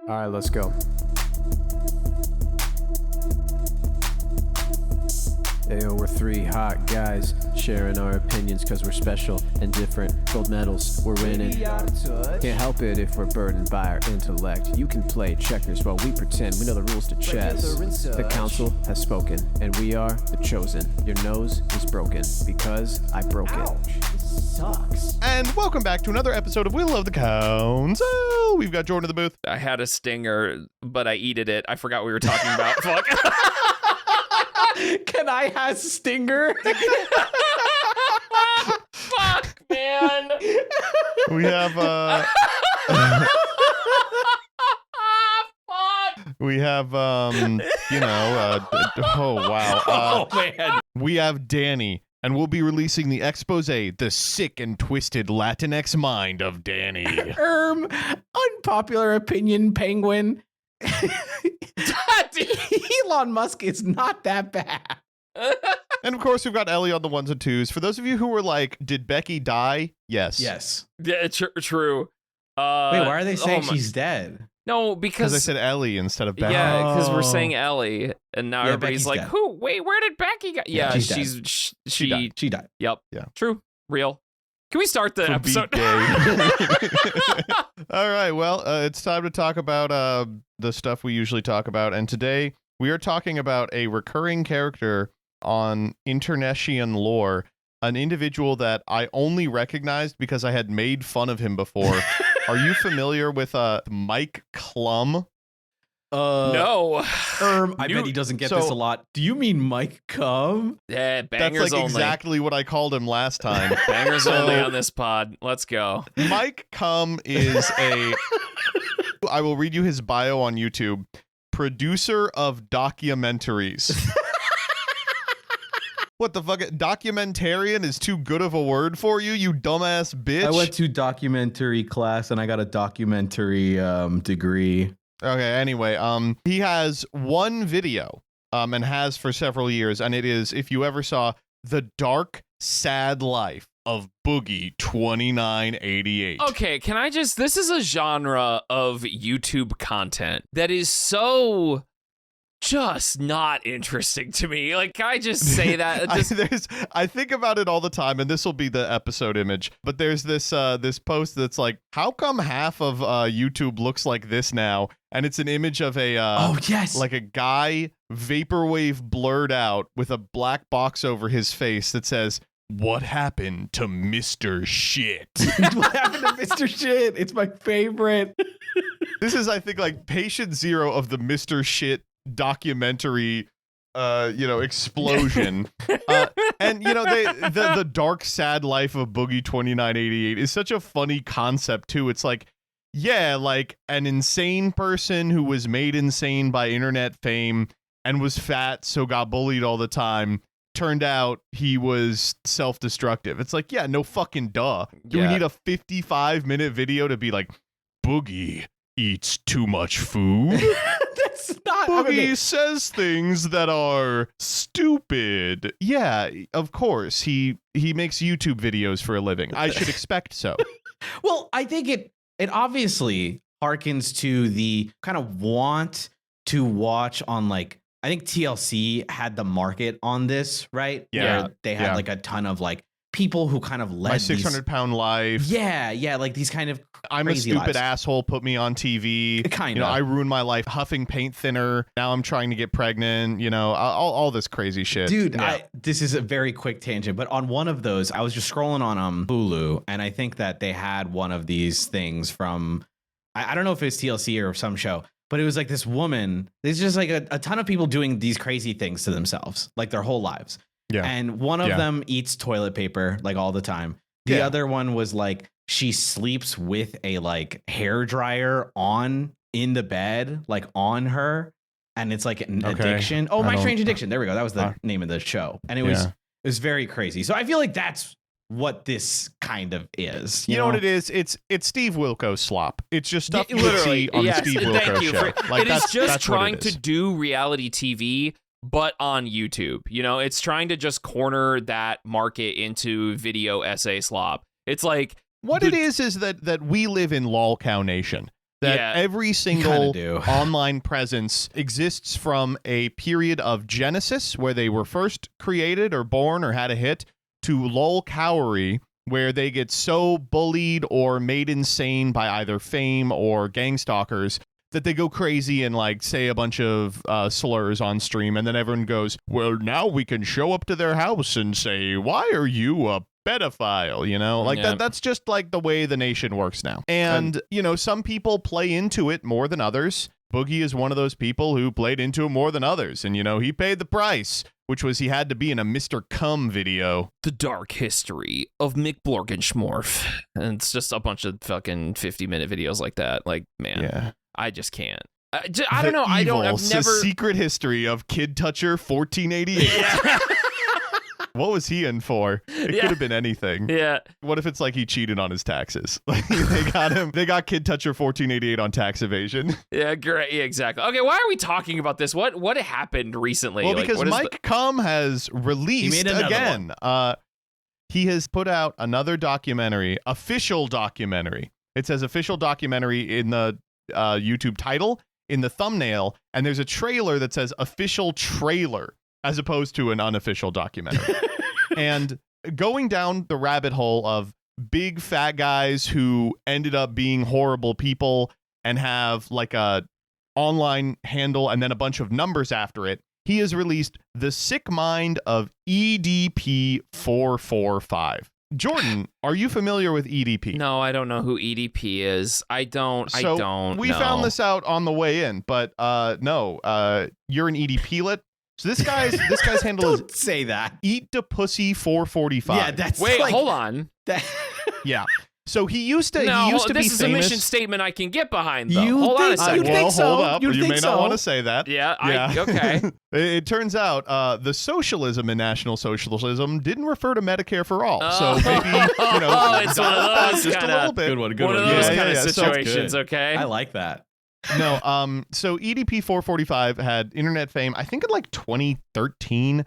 All right, let's go. Ayo, we're three hot guys sharing our opinions because we're special and different. Gold medals, we're winning. Can't help it if we're burdened by our intellect. You can play checkers while we pretend we know the rules to chess. The council has spoken, and we are the chosen. Your nose is broken because I broke it. This sucks. And welcome back to another episode of Will of the Council. We've got Jordan in the booth. I had a stinger, but I eated it. I forgot what we were talking about. Fuck. Can I have Stinger? Fuck, man. We have Fuck. we have oh wow. Oh man. We have Danny, and we'll be releasing the expose, The Sick and Twisted Latinx Mind of Danny. Unpopular opinion, penguin. Elon Musk is not that bad. And of course, we've got Ellie on the ones and twos. For those of you who were like, did Becky die? Yes. Yes. Yeah, true. Wait, why are they saying my- she's dead? No, Because because I said Ellie instead of Becky. yeah, because Oh. we're saying Ellie, and now Yeah, everybody's Becky's like, dead. "Who? Wait, where did Becky go?" Yeah, she's dead. she died. She died. Yep. Yeah. True. Real. Can we start the For episode? Beat Day. All right, well, it's time to talk about the stuff we usually talk about. And today we are talking about a recurring character on Internetian lore, an individual that I only recognized because I had made fun of him before. Are you familiar with Mike Klum? No. I bet he doesn't get this a lot. Do you mean Mike Cum? Yeah, That's bangers like only. exactly what I called him last time. Bangers only on this pod. Let's go. Mike Cum is I will read you his bio on YouTube. Producer of documentaries. What the fuck? Documentarian is too good of a word for you, you dumbass bitch. I went to documentary class and I got a documentary degree. Okay, anyway, he has one video, and has for several years, and it is, if you ever saw The Dark, Sad Life of Boogie 2988. Okay, can I just... This is a genre of YouTube content that is so just not interesting to me. Like, can I just say that? I think about it all the time, and this will be the episode image, but there's this post that's like, how come half of YouTube looks like this now? And it's an image of a like a guy vaporwave blurred out with a black box over his face that says, "What happened to Mr. Shit?" What happened to Mr. Shit? It's my favorite. This is, I think, like patient zero of the Mr. Shit documentary explosion. And the dark sad life of Boogie 2988 is such a funny concept too. It's like, yeah, like an insane person who was made insane by internet fame and was fat, so got bullied all the time. Turned out he was self-destructive. It's like, yeah, no fucking duh. Do we need a 55-minute video to be like, Boogie eats too much food? That's not... Boogie says things that are stupid. Yeah, of course. He makes YouTube videos for a living. I should expect so. Well, I think it obviously harkens to the kind of want to watch on, like, I think TLC had the market on this, right? Yeah. Where they had like a ton of like people who kind of led My 600-pound life. Yeah, like these kind of I'm a crazy stupid lives. asshole, put me on TV. Kind of. I ruined my life huffing paint thinner. Now I'm trying to get pregnant, all this crazy shit. Dude, Yeah. this is a very quick tangent, but on one of those, I was just scrolling on Hulu, and I think that they had one of these things from, I don't know if it's TLC or some show, but it was like this woman, there's just like a ton of people doing these crazy things to themselves, like their whole lives. Yeah. And one of them eats toilet paper like all the time. The other one was like, she sleeps with a like hair dryer in the bed, like on her. And it's like an addiction. Oh, My Strange Addiction. There we go. That was the name of the show. And it was very crazy. So I feel like that's what this kind of is. You know what it is? It's Steve Wilkos slop. It's just stuff you literally see on the Steve Wilkos thank you. show. It is just that's trying what it is. to do reality TV, but on YouTube. It's trying to just corner that market into video essay slop. It's like What it is that we live in lol cow nation. that every single do. online presence exists from a period of genesis, where they were first created or born or had a hit, to lol cowery, where they get so bullied or made insane by either fame or gang stalkers that they go crazy and like say a bunch of slurs on stream, and then everyone goes, well, now we can show up to their house and say, why are you a pedophile? You know, like that's just like the way the nation works now. And you know, some people play into it more than others. Boogie is one of those people who played into it more than others, and you know, he paid the price, which was he had to be in a Mr. Cum video. The dark history of Mick Blorgenschmorf. And it's just a bunch of fucking 50-minute videos like that. Like, man, Yeah. I just can't. I don't know. I've never. Secret history of Kid Toucher 1488. What was he in for? It could have been anything. Yeah. What if it's like he cheated on his taxes? Like they got Kid Toucher 1488 on tax evasion. Yeah, great. Yeah, exactly. Okay, why are we talking about this? What happened recently? Well, Like, because what is Mike Cum has released again. He has put out another documentary, official documentary. It says official documentary in the YouTube title, in the thumbnail, and there's a trailer that says official trailer as opposed to an unofficial documentary. And going down the rabbit hole of big fat guys who ended up being horrible people and have like a online handle and then a bunch of numbers after it, he has released The Sick Mind of EDP 445. Jordan, are you familiar with EDP? No, I don't know who EDP is. I don't We know. found this out on the way in, but no, you're an EDP-lit. So this guy's handle is Don't say that. Eat the Pussy 445. Yeah, that's Wait, like, hold on. That, Yeah. So he used to No, be this famous. is a mission statement I can get behind, though. You Hold on a think- second. you think so? Hold up. You'd You think may so. not want to say that. Yeah, Yeah. okay. It turns out the socialism in National Socialism didn't refer to Medicare for all. So maybe, you know, Oh, it's one of dial it back those just a kinda- little bit. good one. Good One one. of those Yeah, kind yeah, of yeah. situations, Good. okay? I like that. No, so EDP 445 had internet fame, I think in like 2013,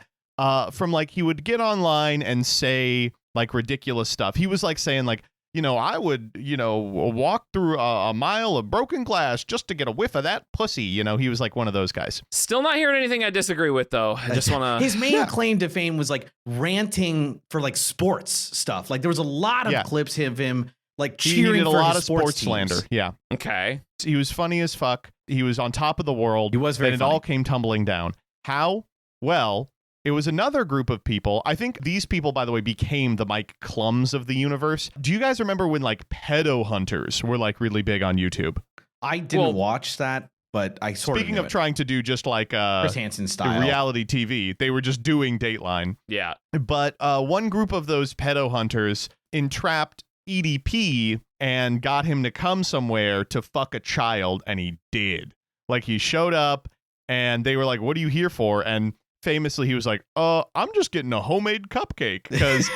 from like he would get online and say like ridiculous stuff. He was like saying like, you know, I would, you know, walk through a mile of broken glass just to get a whiff of that pussy. You know, he was like one of those guys. Still not hearing anything I disagree with, though. I just want to. His main claim to fame was like ranting for like sports stuff. Like there was a lot of clips of him like He cheering did a for lot his of sports teams. slander. Yeah. Okay. He was funny as fuck. He was on top of the world. He was very Then it funny. all came tumbling down. How? Well, it was another group of people. I think these people, by the way, became the Mike Clums of the universe. Do you guys remember when like pedo hunters were like really big on YouTube? I didn't Well, watch that, but I sort Speaking of of knew it. trying to do just like Chris Hansen style. reality TV, they were just doing Dateline. Yeah. But one group of those pedo hunters entrapped EDP and got him to come somewhere to fuck a child, and he did. Like he showed up and they were like, "What are you here for?" And famously he was like, I'm just getting a homemade cupcake, because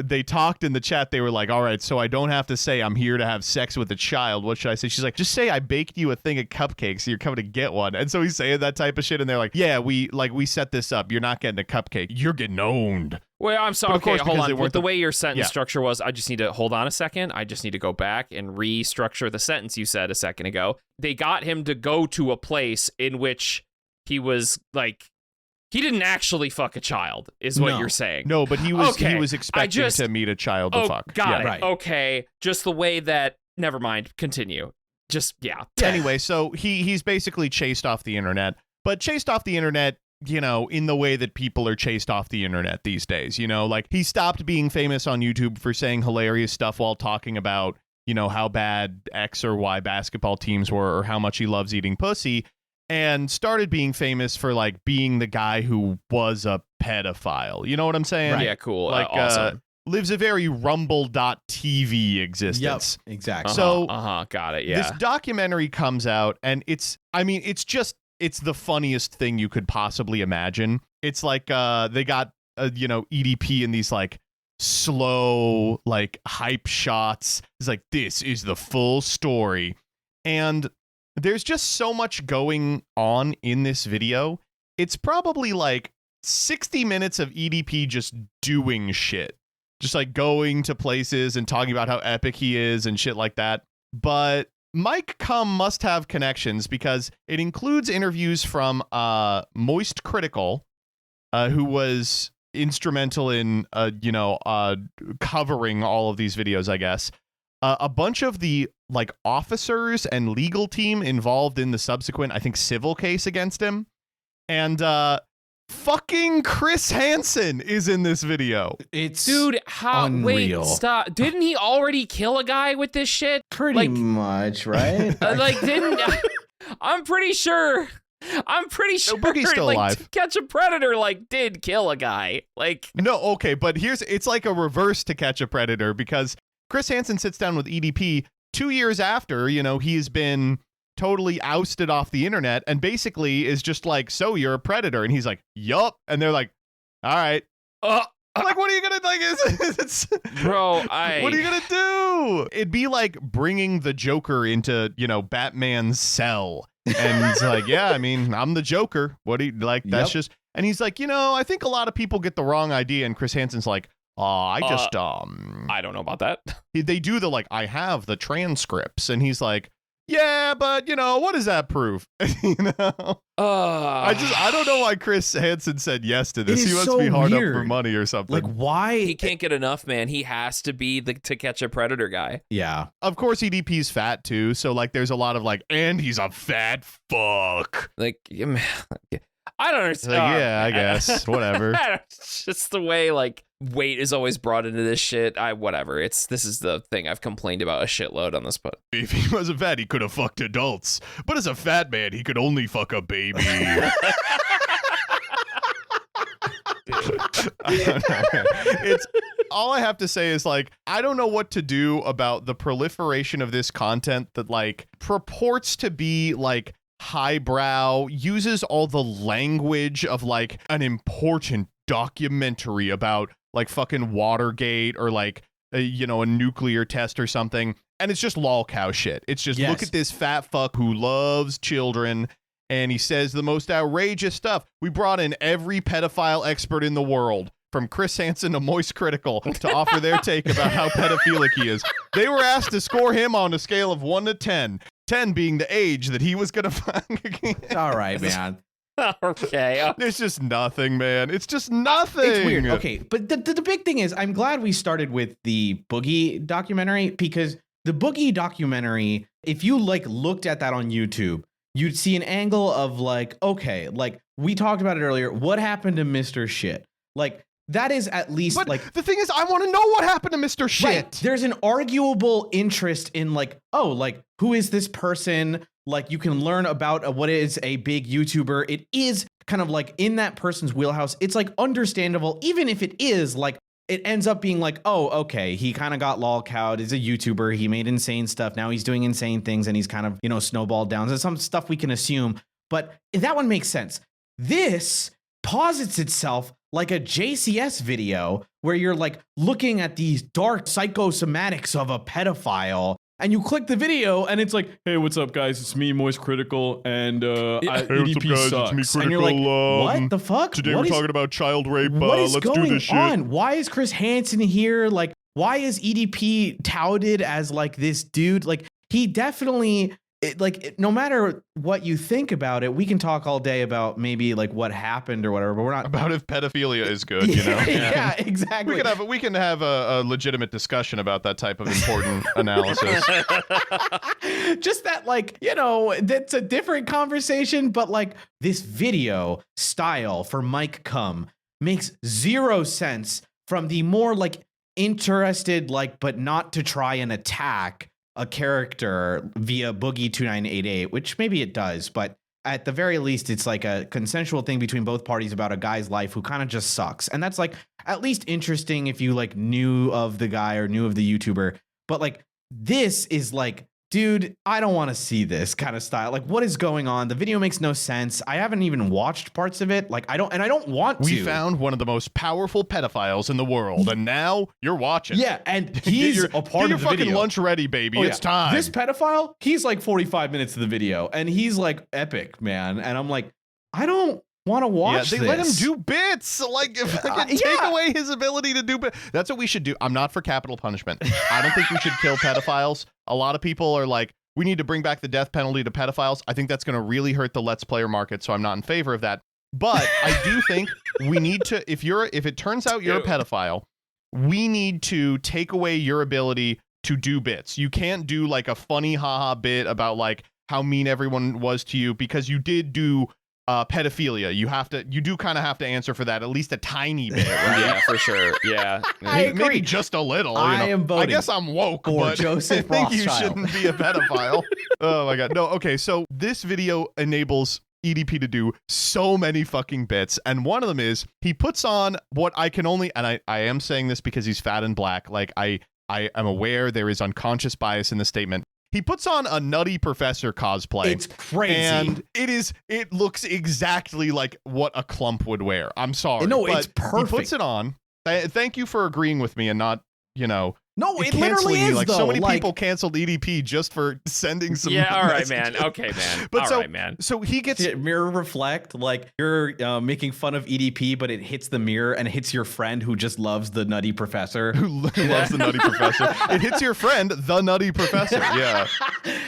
they talked in the chat. They were like, all right, so I don't have to say I'm here to have sex with a child. What should I say? She's like, just say I baked you a thing of cupcakes, so you're coming to get one. And so he's saying that type of shit, and they're like, yeah, we set this up. You're not getting a cupcake. You're getting owned. Well, I'm sorry. But of Okay, course, hold because they on. weren't With the the- way your sentence Yeah. structure was, I just need to hold on a second. I just need to go back and restructure the sentence you said a second ago. They got him to go to a place in which he was like, he didn't actually fuck a child, is what No. you're saying. No, but he was Okay, expecting just- to meet a child to Oh, fuck. got Yeah. it. Right. Okay, just the way that. Never mind. Continue. Just yeah. Anyway, so he's basically chased off the internet, but chased off the internet, you know, in the way that people are chased off the internet these days. You know, like he stopped being famous on YouTube for saying hilarious stuff while talking about, you know, how bad X or Y basketball teams were or how much he loves eating pussy, and started being famous for like being the guy who was a pedophile. You know what I'm saying? Yeah. Cool. Like awesome. lives a very rumble.tv existence. Yep, exactly. So- Got it. This Yeah. documentary comes out, and it's the funniest thing you could possibly imagine. It's like they got you know, EDP in these like slow like hype shots. It's like, this is the full story, and there's just so much going on in this video. It's probably like 60 minutes of EDP just doing shit, just like going to places and talking about how epic he is and shit like that. But Mike Cum must have connections because it includes interviews from Moist Critical, who was instrumental in covering all of these videos, I guess. A bunch of the like officers and legal team involved in the subsequent, I think, civil case against him, and fucking Chris Hansen is in this video. It's Dude, unreal. Wait, stop. Didn't he already kill a guy with this shit? Pretty much, right? I'm pretty sure Boogie's still like, alive. To Catch a Predator did kill a guy. No, okay, but it's like a reverse To Catch a Predator, because Chris Hansen sits down with EDP 2 years after, he's been totally ousted off the internet and basically is just like, so you're a predator. And he's like, yup. And they're like, all right. Like, what are you going to Bro, what are you going to do? It'd be like bringing the Joker into, Batman's cell. And it's like, yeah, I mean, I'm the Joker. What do you like? That's just, and he's like, I think a lot of people get the wrong idea. And Chris Hansen's like, I don't know about that. They do the I have the transcripts, and he's like, yeah, but what does that prove? I don't know why Chris Hansen said yes to this. He must be hard up for money or something. Like, why? He can't get enough, man. He has to be the To Catch a Predator guy. Yeah. Of course, EDP's fat too, so there's a lot of and he's a fat fuck. I don't understand. Yeah, I guess. Whatever. It's just the way weight is always brought into this shit. Whatever. This is the thing I've complained about a shitload on this pod. If he wasn't fat, he could have fucked adults. But as a fat man, he could only fuck a baby. It's all I have to say is I don't know what to do about the proliferation of this content that purports to be highbrow, uses all the language of an important documentary about fucking Watergate or a nuclear test or something, and it's just lol cow shit. It's just look at this fat fuck who loves children, and he says the most outrageous stuff. We brought in every pedophile expert in the world, from Chris Hansen to Moist Critical, to offer their take about how pedophilic he is. They were asked to score him on a scale of 1 to 10. 10 being the age that he was gonna find. All right, man. Okay. There's just nothing, man. It's just nothing. It's weird. Okay, but the big thing is, I'm glad we started with the Boogie documentary, because the Boogie documentary, if you looked at that on YouTube, you'd see an angle of okay, we talked about it earlier. What happened to Mr. Shit? That is at least but the thing is, I want to know what happened to Mr. Shit. Right. There's an arguable interest in who is this person? You can learn about what is a big YouTuber. It is kind of in that person's wheelhouse. It's understandable, even if it is it ends up being oh, okay, he kind of got lolcowed as a YouTuber. He made insane stuff. Now he's doing insane things, and he's kind of, snowballed down. There's some stuff we can assume, but that one makes sense. This posits itself like a JCS video where you're looking at these dark psychosomatics of a pedophile, and you click the video and it's hey, what's up, guys? It's me, Moist Critical, and EDP sucks. It's me, Critical, and you're what the fuck? Today we're talking about child rape. What is let's going do this shit. on? Why is Chris Hansen here? Why is EDP touted as this dude? He definitely no matter what you think about it, we can talk all day about maybe what happened or whatever, but we're not about if pedophilia is good, Yeah, exactly. We can have a legitimate discussion about that type of important analysis. Just that that's a different conversation, but this video style for Mike Cum makes zero sense from the more interested but not to try and attack a character via Boogie 2988, which maybe it does, but at the very least, it's a consensual thing between both parties about a guy's life who kind of just sucks. And that's at least interesting if you knew of the guy or knew of the YouTuber. But this is dude, I don't want to see this kind of style. What is going on? The video makes no sense. I haven't even watched parts of it. I don't want to. We found one of the most powerful pedophiles in the world, and now you're watching. Yeah, and he's a part of the video. Get your fucking lunch ready, baby. It's time. This pedophile, he's 45 minutes of the video, and he's epic, man. And I'm I don't want to watch this. Let him do bits. If I can take away his ability to do bits. That's what we should do. I'm not for capital punishment. I don't think we should kill pedophiles. A lot of people are we need to bring back the death penalty to pedophiles. I think that's going to really hurt the Let's Player market, so I'm not in favor of that. But I do think we need to, if it turns out you're a pedophile, we need to take away your ability to do bits. You can't do like a funny haha bit about like how mean everyone was to you because you did do pedophilia. You do kind of have to answer for that, at least a tiny bit, right? Yeah, for sure. Yeah. Maybe just a little. I am voting I guess I'm woke, but Joseph I think you Rothschild. shouldn't be a pedophile. Oh my God. No, okay, so this video enables EDP to do so many fucking bits, and one of them is he puts on what I can only, and I am saying this because he's fat and black, like I am aware there is unconscious bias in the statement. He puts on a Nutty Professor cosplay. It's crazy. And it looks exactly like what a clump would wear. I'm sorry. No, but it's perfect. He puts it on. Thank you for agreeing with me and not, No, it canceling literally you. is, Like though. so many people canceled EDP just for sending some Yeah, all right, messages. man. Okay, man. But All right, man. So he gets mirror reflect, like you're making fun of EDP, but it hits the mirror and it hits your friend who just loves the Nutty Professor. who loves the Nutty Professor. It hits your friend, the Nutty Professor. Yeah.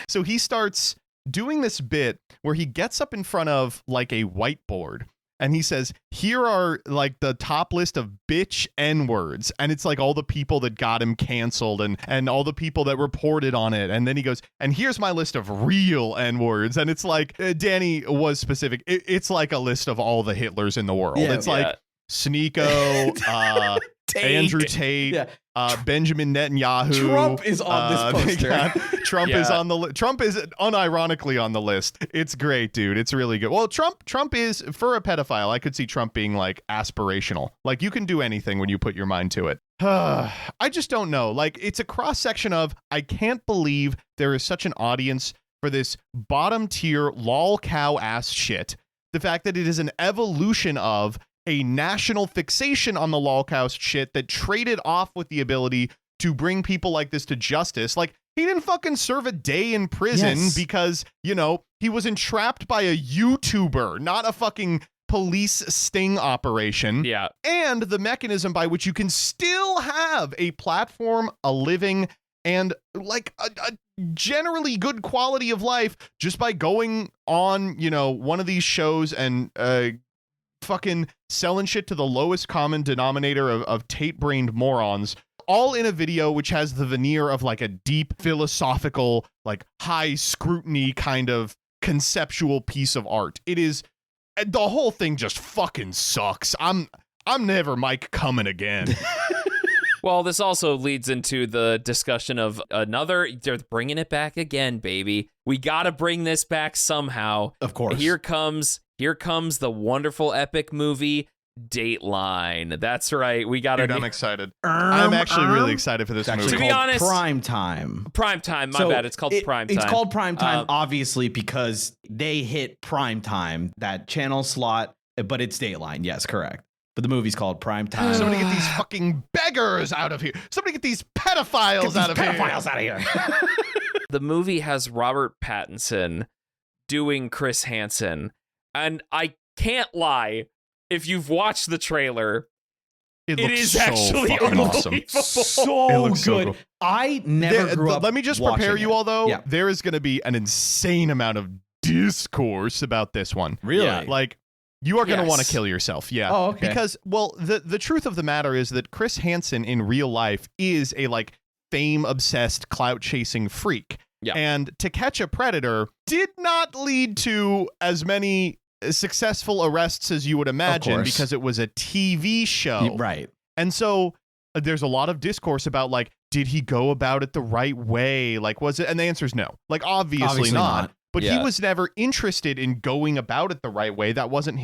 So he starts doing this bit where he gets up in front of like a whiteboard and he says, here are like the top list of bitch N-words. And it's like all the people that got him canceled and all the people that reported on it. And then he goes, and here's my list of real N-words. And it's like, Danny was specific. It's like a list of all the Hitlers in the world. Yeah. It's like Sneeko, Andrew Tate, Yeah. Benjamin Netanyahu. Trump is on this poster. Trump is on the Trump is unironically on the list. It's great, dude. It's really good. Well, Trump is, for a pedophile, I could see Trump being like aspirational. Like you can do anything when you put your mind to it. I just don't know. Like it's a cross section of I can't believe there is such an audience for this bottom tier lol cow ass shit. The fact that it is an evolution of a national fixation on the lolcow shit that traded off with the ability to bring people like this to justice. Like, he didn't fucking serve a day in prison because, he was entrapped by a YouTuber, not a fucking police sting operation. Yeah. And the mechanism by which you can still have a platform, a living, and like a generally good quality of life just by going on, one of these shows and fucking selling shit to the lowest common denominator of Tate-brained morons, all in a video which has the veneer of like a deep philosophical, like high scrutiny kind of conceptual piece of art. It is, the whole thing just fucking sucks. I'm never Mike coming again. Well, this also leads into the discussion of they're bringing it back again, baby. We got to bring this back somehow. Of course. Here comes the wonderful epic movie Dateline. That's right. We got to. Dude, I'm excited. I'm actually really excited for this movie. To be honest, Prime Time. Prime Time. My bad. It's called Prime Time. It's called Prime Time, obviously, because they hit Prime Time, that channel slot, but it's Dateline. Yes, correct. But the movie's called Prime Time. Somebody get these fucking beggars out of here. Somebody get these pedophiles out of here. The movie has Robert Pattinson doing Chris Hansen. And I can't lie, if you've watched the trailer, it is so actually fucking awesome. unbelievable. So looks so good. cool. I never grew up. Let me just watching prepare you it. all, though. Yeah. There is going to be an insane amount of discourse about this one. Really? Yeah. Like, you are going to Yes. want to kill yourself. Yeah. Oh, okay. Because, well, the truth of the matter is that Chris Hansen in real life is a, like, fame-obsessed, clout-chasing freak. Yeah. And To Catch a Predator did not lead to as many successful arrests as you would imagine course. because it was a TV show. Right. And so there's a lot of discourse about, like, did he go about it the right way? Like, was it? And the answer is no. Like, obviously not. But he Yeah. was never interested in going about it the right way. That wasn't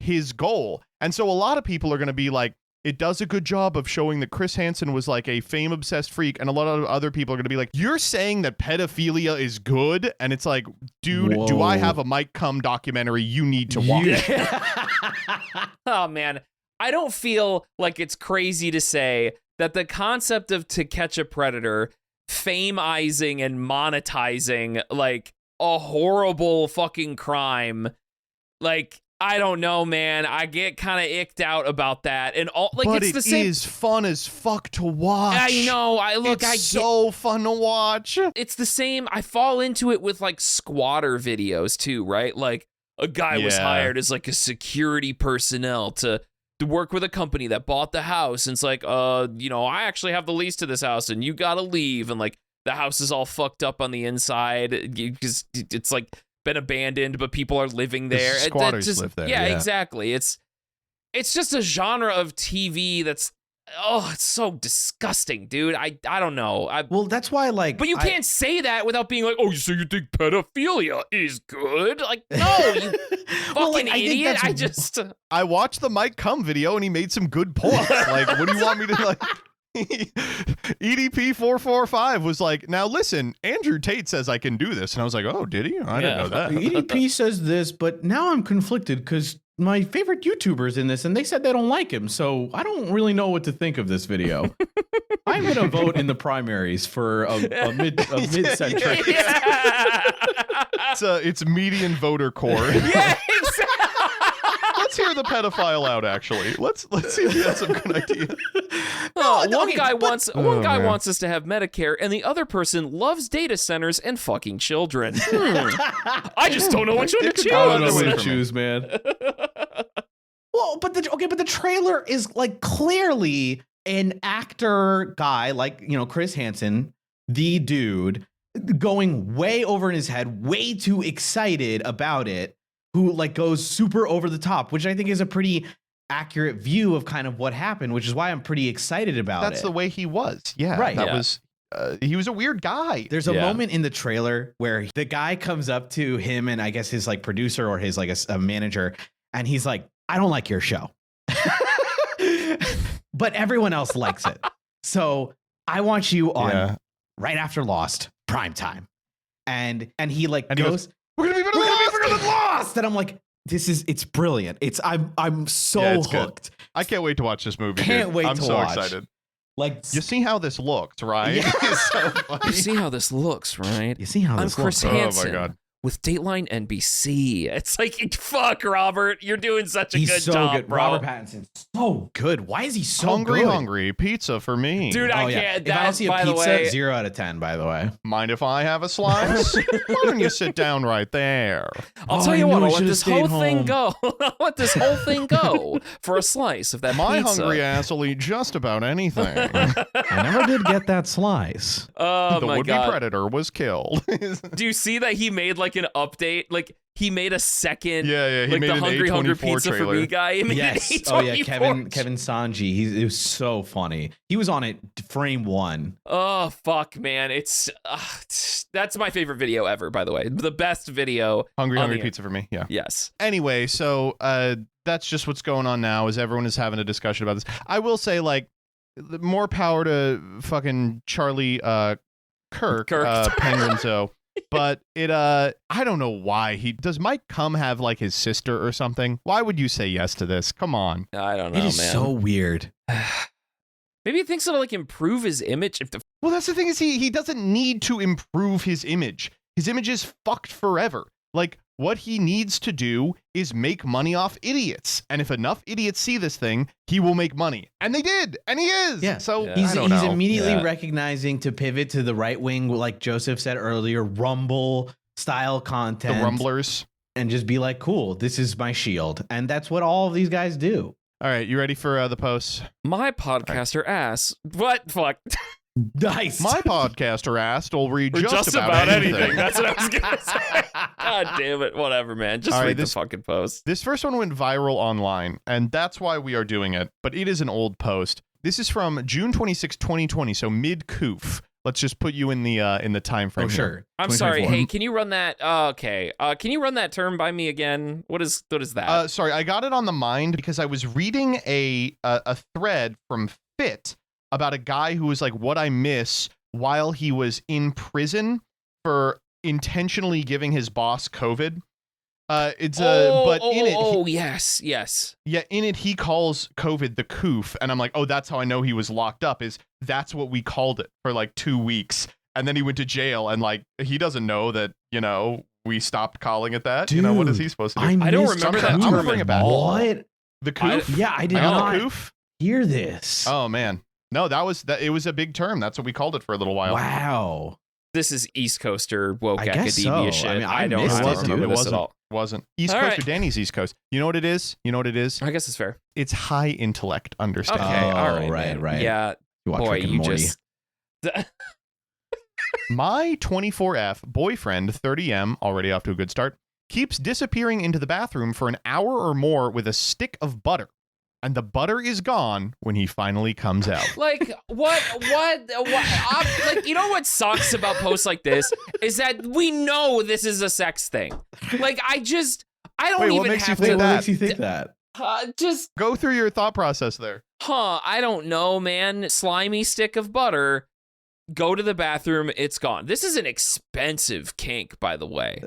his goal. And so a lot of people are going to be like, it does a good job of showing that Chris Hansen was like a fame-obsessed freak. And a lot of other people are going to be like, you're saying that pedophilia is good? And it's like, dude, Whoa. do I have a Mike Cum documentary you need to watch? Oh, man. I don't feel like it's crazy to say that the concept of To Catch a Predator fameizing and monetizing, like, a horrible fucking crime, like, I don't know, man. I get kind of icked out about that, and all like but it's the same. It is fun as fuck to watch. I know. It's so fun to watch. It's the same. I fall into it with like squatter videos too, right? Like a guy was hired as like a security personnel to work with a company that bought the house, and it's like, I actually have the lease to this house, and you gotta leave, and like the house is all fucked up on the inside because it's like been abandoned, but people are living there. Squatters live there. Yeah, exactly. It's just a genre of TV that's it's so disgusting, dude. I don't know. Well, that's why but you can't say that without being like, oh, so you think pedophilia is good? Like, no, you fucking idiot. I watched the Mike Cum video and he made some good points. Like, what do you want me to like? EDP 445 was like, now listen, Andrew Tate says I can do this, and I was like, oh, did he? I didn't know that. EDP says this, but now I'm conflicted because my favorite YouTuber's in this, and they said they don't like him, so I don't really know what to think of this video. I'm gonna vote in the primaries for a mid-century. It's median voter core. Yeah, exactly. Let's hear the pedophile out. Actually, let's see if he has some good idea. One guy wants us to have Medicare, and the other person loves data centers and fucking children. I just don't know which one to choose. I don't know what to choose, man. Well, but the trailer is like clearly an actor guy, like Chris Hansen, the dude, going way over in his head, way too excited about it, who like goes super over the top, which I think is a pretty accurate view of kind of what happened, which is why I'm pretty excited about it. That's the way he was. Yeah. Right. He was a weird guy. There's a moment in the trailer where the guy comes up to him and I guess his like producer or his like a manager, and he's like, I don't like your show. But everyone else likes it. So I want you on right after Lost, prime time. And he goes, we're gonna be better than Lost. And I'm like, it's brilliant. I'm so hooked. Good. I can't wait to watch this movie. I'm so excited. Like, you see how this looks, right? Yeah. It's so funny. You see how this looks, right? You see how this I'm Chris looks. Hansen. Oh my God. With Dateline NBC. It's like, fuck, Robert. You're doing such a good job, good. bro. Robert Pattinson's so good. Why is he so good? Hungry. Pizza for me. Dude, I can't. If I don't see a pizza, 0 out of 10, by the way. Mind if I have a slice? Why don't you sit down right there? I'll tell you what, I'll let this whole thing go. I'll let this whole thing go for a slice of that pizza. My hungry ass will eat just about anything. I never did get that slice. Oh, the my would-be God. predator was killed. Do you see that he made like an update? Like, he made a second, he like made the an Hungry Pizza trailer. for Me guy. He made Yes. an Yeah, Kevin Sanji. It was so funny. He was on it frame 1. Oh, fuck, man. That's my favorite video ever, by the way. The best video. Hungry Pizza for Me. Yeah. Yes. Anyway, so that's just what's going on now, is everyone is having a discussion about this. I will say, like, more power to fucking Charlie Kirk. Penguinzo. But I don't know why does Mike Cum have like his sister or something? Why would you say yes to this? Come on. I don't know, It is man. so weird. Maybe he thinks it'll like improve his image. Well, that's the thing, is he doesn't need to improve his image. His image is fucked forever. Like, what he needs to do is make money off idiots. And if enough idiots see this thing, he will make money. And they did. And he is. Yeah. So he's immediately Yeah. recognizing to pivot to the right wing, like Joseph said earlier, Rumble style content. The Rumblers. And just be like, cool, this is my shield. And that's what all of these guys do. All right, you ready for the posts? My podcaster ass. What? Fuck. Nice. My podcaster asked will read Or just about anything. That's what I was going to say. God damn it. Whatever, man. Just read the fucking post. This first one went viral online, and that's why we are doing it. But it is an old post. This is from June 26, 2020, so mid-coof. Let's just put you in the time frame. Oh, sure. Here. I'm sorry. Hey, can you run that? Okay. Can you run that term by me again? What is that? Sorry, I got it on the mind because I was reading a thread from Fit about a guy who was like, what I miss while he was in prison for intentionally giving his boss COVID. Yes. Yeah, in it he calls COVID the coof, and I'm like, oh, that's how I know he was locked up. That's what we called it for like 2 weeks, and then he went to jail, and like he doesn't know that we stopped calling it that. You know, what is he supposed to do? I don't remember that I'm term gonna bring at it back. all. What? The coof? Yeah, I did I got not the coof. hear this. Oh man. No, it was a big term. That's what we called it for a little while. Wow. This is East Coaster woke I guess academia so. shit. I mean, I don't missed it, remember dude. this at all. Wasn't. East All Coast right. or Danny's East Coast. You know what it is? I guess it's fair. It's high intellect understanding. Okay, Oh, all right, right, man. right. Yeah, You watch boy, Rick and you Morty. just. My 24F boyfriend, 30M, already off to a good start, keeps disappearing into the bathroom for an hour or more with a stick of butter. And the butter is gone when he finally comes out. Like what? Like, you know what sucks about posts like this is that we know this is a sex thing. Like I don't Wait, even what makes you have think to. What that? makes you think that? Just Go through your thought process there. I don't know, man. Slimy stick of butter. Go to the bathroom. It's gone. This is an expensive kink, by the way.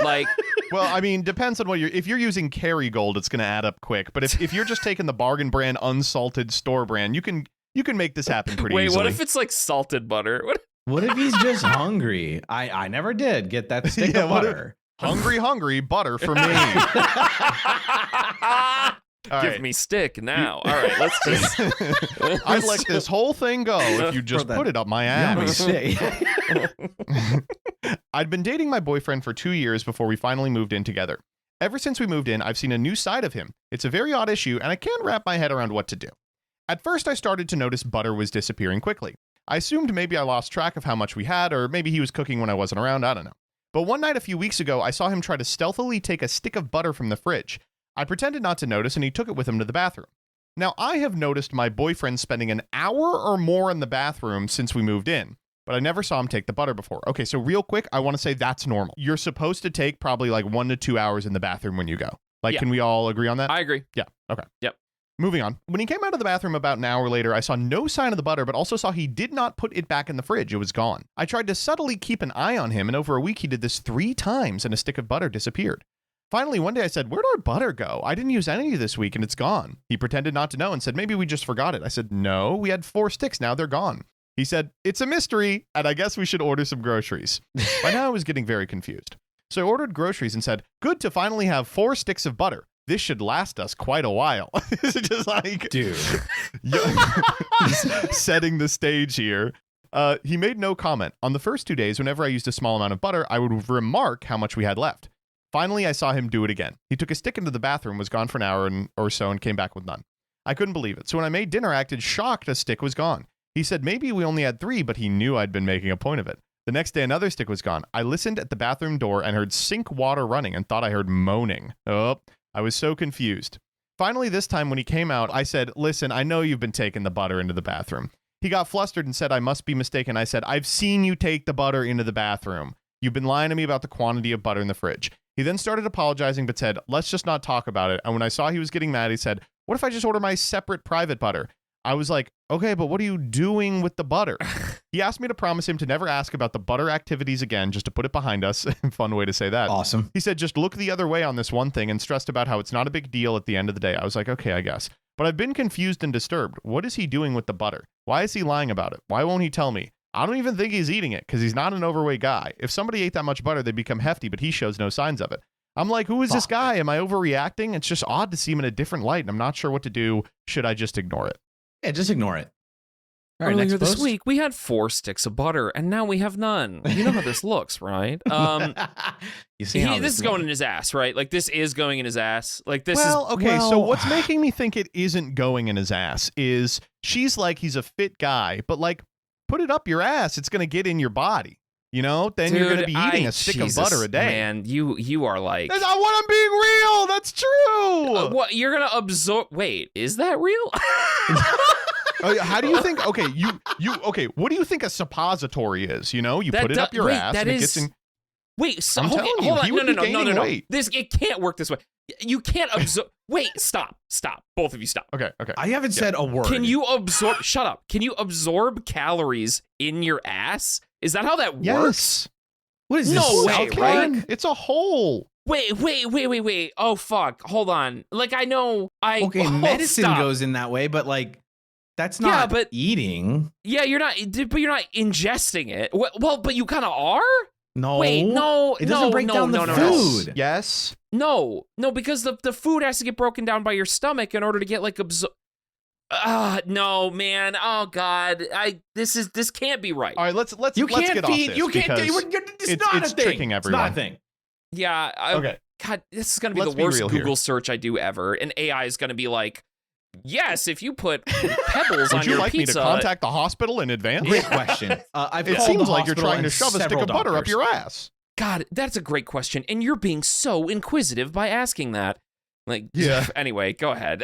Like. Well, I mean, depends on what if you're using Kerrygold, it's going to add up quick. But if you're just taking the bargain brand, unsalted store brand, you can make this happen pretty Wait, easily. what if it's like salted butter? What if he's just hungry? I never did get that stick Yeah, of what if- butter. Hungry butter for me. All Give right. me stick now. All right, let's just. I'd let this whole thing go if you just that put it up my Yummy ass. stick. I'd been dating my boyfriend for 2 years before we finally moved in together. Ever since we moved in, I've seen a new side of him. It's a very odd issue, and I can't wrap my head around what to do. At first, I started to notice butter was disappearing quickly. I assumed maybe I lost track of how much we had, or maybe he was cooking when I wasn't around, I don't know. But one night a few weeks ago, I saw him try to stealthily take a stick of butter from the fridge. I pretended not to notice, and he took it with him to the bathroom. Now, I have noticed my boyfriend spending an hour or more in the bathroom since we moved in, but I never saw him take the butter before. Okay, so real quick, I want to say that's normal. You're supposed to take probably like 1 to 2 hours in the bathroom when you go. Like, Yeah. Can we all agree on that? I agree. Yeah, okay. Yep. Moving on. When he came out of the bathroom about an hour later, I saw no sign of the butter, but also saw he did not put it back in the fridge. It was gone. I tried to subtly keep an eye on him, and over a week he did this 3 times, and a stick of butter disappeared. Finally, one day I said, "Where'd our butter go? I didn't use any this week and it's gone." He pretended not to know and said, "Maybe we just forgot it." I said, "No, we had 4 sticks. Now they're gone." He said, "It's a mystery, and I guess we should order some groceries." By now I was getting very confused. So I ordered groceries and said, "Good to finally have 4 sticks of butter. This should last us quite a while." Is it just like, Dude. setting the stage here? He made no comment. On the first 2 days, whenever I used a small amount of butter, I would remark how much we had left. Finally, I saw him do it again. He took a stick into the bathroom, was gone for an hour or so, and came back with none. I couldn't believe it. So when I made dinner, I acted shocked a stick was gone. He said maybe we only had 3, but he knew I'd been making a point of it. The next day, another stick was gone. I listened at the bathroom door and heard sink water running and thought I heard moaning. Oh, I was so confused. Finally, this time when he came out, I said, "Listen, I know you've been taking the butter into the bathroom." He got flustered and said, "I must be mistaken." I said, "I've seen you take the butter into the bathroom. You've been lying to me about the quantity of butter in the fridge." He then started apologizing but said, "Let's just not talk about it." And when I saw he was getting mad, he said, "What if I just order my separate private butter?" I was like, "Okay, but what are you doing with the butter?" He asked me to promise him to never ask about the butter activities again, just to put it behind us. Fun way to say that. Awesome. He said, "Just look the other way on this one thing," and stressed about how it's not a big deal at the end of the day. I was like, okay, I guess. But I've been confused and disturbed. What is he doing with the butter? Why is he lying about it? Why won't he tell me? I don't even think he's eating it because he's not an overweight guy. If somebody ate that much butter, they'd become hefty, but he shows no signs of it. I'm like, who is this guy? Am I overreacting? It's just odd to see him in a different light, and I'm not sure what to do. Should I just ignore it? Yeah, just ignore it. All right, Earlier next this post. week, we had 4 sticks of butter, and now we have none. You know how this looks, right? You see how This is going in his ass, right? Like, this is going in his ass. Like, this Well, is... okay, so what's making me think it isn't going in his ass is she's like, he's a fit guy, but like, put it up your ass. It's going to get in your body. You know, then you're going to be eating a stick of butter a day. Man, you are like... That's not what I'm being real. That's true. what, you're going to absorb... Wait, is that real? How do you think? Okay, okay. What do you think a suppository is? You know, you put it up your ass and it gets in. Wait, so, I'm okay, telling you, hold on. he would be No. gaining weight. It can't work this way. You can't absorb... Wait, stop. Both of you stop. Okay. I haven't said a word. Can you absorb... Shut up. Can you absorb calories in your ass? Is that how that works? Yes. What is No this? way, Okay, right? It's a hole. Wait. Oh, fuck. Hold on. Like, I know... Okay, medicine stop. goes in that way, but like, that's not but- eating. Yeah, you're not... But you're not ingesting it. Well, but you kind of are? No. Wait, no, It doesn't break down the food. Yes. No, because the food has to get broken down by your stomach in order to get like no, man. Oh God, this can't be right. All right, let's You let's can't get feed. off this You can't. because It's not a thing. tricking everyone. It's not a thing. Yeah. Okay. God, this is gonna be Let's the be worst real Google here. search I do ever, and AI is gonna be like, yes, if you put pebbles on Would you your like pizza. me to contact the hospital in advance? Great question. I've It called seems the like you're hospital trying to and shove a stick several of butter up doctors. your ass. God, that's a great question, and you're being so inquisitive by asking that. Like, Yeah. Anyway, go ahead.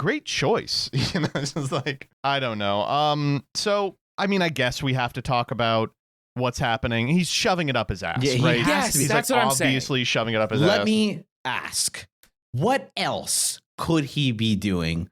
Great choice. You know, it's just like, I don't know. So I mean, I guess we have to talk about what's happening. He's shoving it up his ass, Yeah, he right? has Yes, to be. He's that's like what I'm saying. obviously shoving it up his Let ass. me ask, what else could he be doing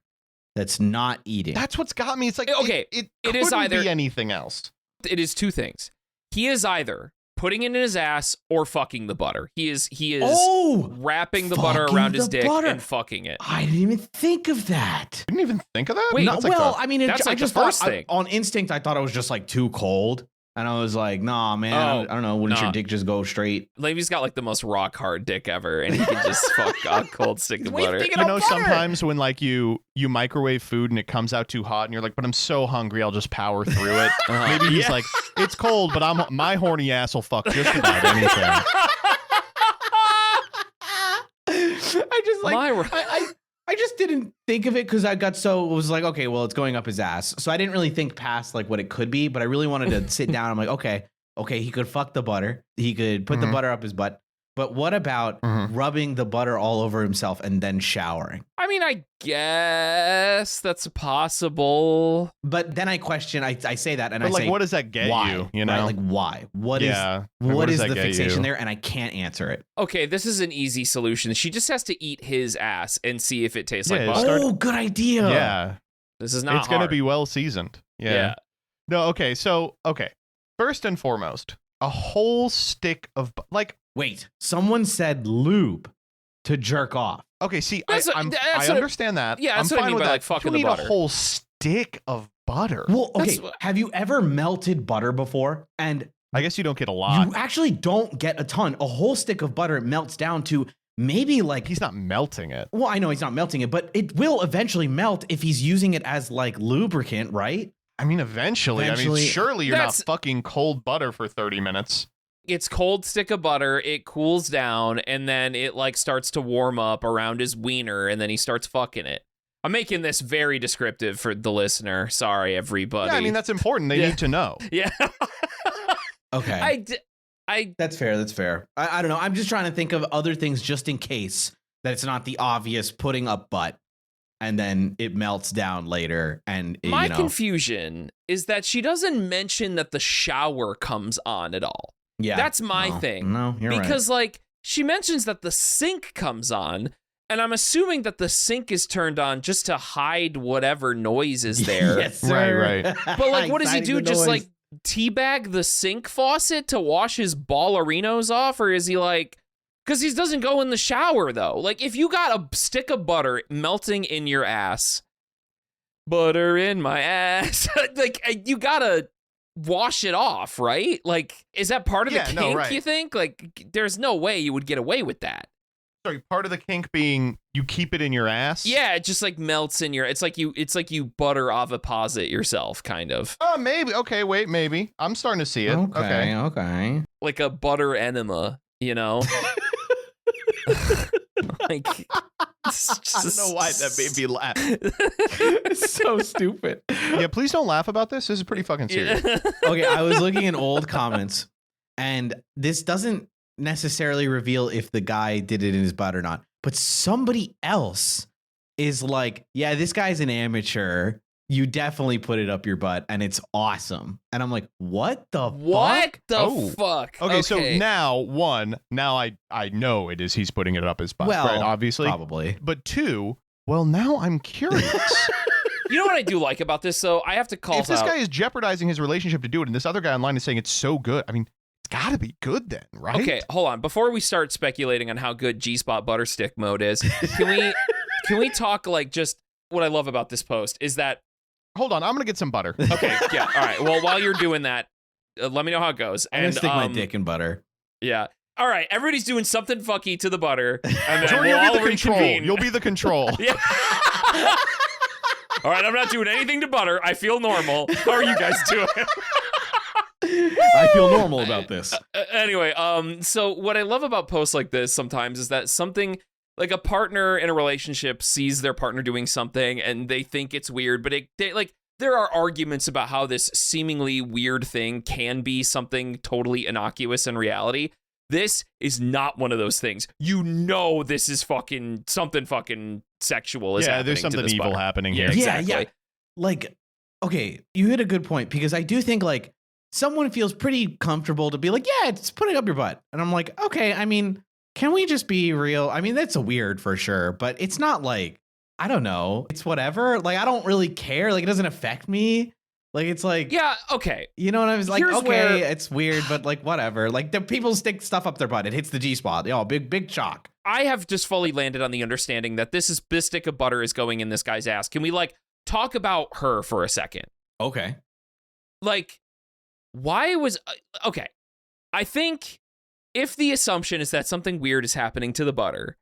that's not eating? That's what's got me. It's like, Okay, it it is couldn't either- be anything else. It is two things. He is either putting it in his ass or fucking the butter. He is wrapping the butter fucking around his the dick butter. and fucking it. I didn't even think of that. Didn't even think of that. Wait, No, That's like well, the- I mean, that's I like the just first thought, thing. on instinct, I thought it was just like too cold. And I was like, nah, man, Oh, I don't know. Wouldn't nah. your dick just go straight? Levy's got like the most rock hard dick ever, and he can just fuck a cold stick of What are you butter. thinking you of know, butter? sometimes when like you microwave food and it comes out too hot and you're like, but I'm so hungry, I'll just power through it. Uh-huh. Maybe he's like, it's cold, but my horny ass will fuck just about anything. I just like My- I just didn't think of it because I got so it was like, okay, well, it's going up his ass. So I didn't really think past like what it could be, but I really wanted to sit down. I'm like, okay, he could fuck the butter. He could put the Mhm. butter up his butt. But what about Mhm. rubbing the butter all over himself and then showering? I mean, I guess that's possible. But then I question, I say that and But I like, say, what does that get why? you? You know, Right? Like, why? What is yeah. Like, what does is that the get fixation you? there? And I can't answer it. Okay, this is an easy solution. She just has to eat his ass and see if it tastes Yeah, like it butter. start- Oh, good idea. Yeah, This is not it's gonna hard. be well seasoned. Yeah. No. Okay. So first and foremost, a whole stick of like. Wait, someone said lube to jerk off. Okay, see, That's what- I that's what- understand that. yeah, that's I'm what I fine mean with by, that. like, fucking you the need butter. a whole stick of butter. Well, okay, That's- have you ever melted butter before? And I guess you don't get a lot. you actually don't get a ton. A whole stick of butter melts down to maybe like He's not melting it. well, I know he's not melting it, but it will eventually melt if he's using it as like lubricant, right? I mean, eventually. I Eventually- mean, surely you're not That's- fucking cold butter for 30 minutes. It's cold stick of butter, it cools down, and then it like starts to warm up around his wiener, and then he starts fucking it. I'm making this very descriptive for the listener. Sorry, everybody. Yeah, I mean, that's important. They Yeah. need to know. yeah. Okay. I That's fair. That's fair. I don't know. I'm just trying to think of other things just in case that it's not the obvious putting up butt and then it melts down later. And my you know, confusion is that she doesn't mention that the shower comes on at all. yeah, That's my no, thing. No, you're right. Because like she mentions that the sink comes on, and I'm assuming that the sink is turned on just to hide whatever noise is there. yes, sir. Right, But like, what does he Exciting do? the Just noise. like teabag the sink faucet to wash his ballerinos off, or is he like? Because he doesn't go in the shower though. Like, if you got a stick of butter melting in your ass, butter in my ass, like you gotta wash it off, right? Like, is that part of the Yeah, no, kink? right. You think? Like, there's no way you would get away with that. Sorry, part of the kink being you keep it in your ass? Yeah, it just like melts in your. It's like you butter oviposit yourself, kind of Oh, maybe. Okay, wait, maybe. I'm starting to see it. Okay. Okay. like a butter enema, you know. Like, I don't know why that made me laugh. It's so stupid. Yeah, please don't laugh about this. This is pretty fucking serious. Okay, I was looking in old comments, and this doesn't necessarily reveal if the guy did it in his butt or not, but somebody else is like, yeah, this guy's an amateur. You definitely put it up your butt, and it's awesome. And I'm like, what the What fuck? the Oh. fuck? Okay, so now I know it is he's putting it up his butt, Well, right? Obviously. Probably. But two, well, now I'm curious. You know what I do like about this, though? I have to call If this out. guy is jeopardizing his relationship to do it, and this other guy online is saying it's so good, I mean, it's got to be good then, right? Okay, hold on. Before we start speculating on how good G-Spot butter stick mode is, can we talk like just what I love about this post is that Hold on, I'm gonna get some butter. okay, yeah, all right. Well, while you're doing that, Let me know how it goes. I'm gonna stick my dick in butter. Yeah. All right. Everybody's doing something fucky to the butter. And then Jordan, we'll all you'll be the control. reconvene. You'll be the control. Yeah. All right. I'm not doing anything to butter. I feel normal. How are you guys doing? I feel normal about this. Anyway, so what I love about posts like this sometimes is that something like a partner in a relationship sees their partner doing something and they think it's weird, but there are arguments about how this seemingly weird thing can be something totally innocuous in reality. This is not one of those things. You know, this is something fucking sexual is happening. Yeah, there's something to this evil butter. happening Yeah, here. exactly. Yeah. Like, okay, you hit a good point because I do think like someone feels pretty comfortable to be like, yeah, it's putting up your butt. And I'm like, okay, I mean, can we just be real? I mean, that's a weird for sure, but it's not like, I don't know. It's whatever. Like, I don't really care. Like, it doesn't affect me. Like, it's like, Yeah, okay. you know what I was like, Here's okay, where- it's weird, but like, whatever. Like, the people stick stuff up their butt. It hits the G spot. Oh, big shock. I have just fully landed on the understanding that this stick of butter is going in this guy's ass. Can we like talk about her for a second? Okay. Like, why was okay? I think if the assumption is that something weird is happening to the butter,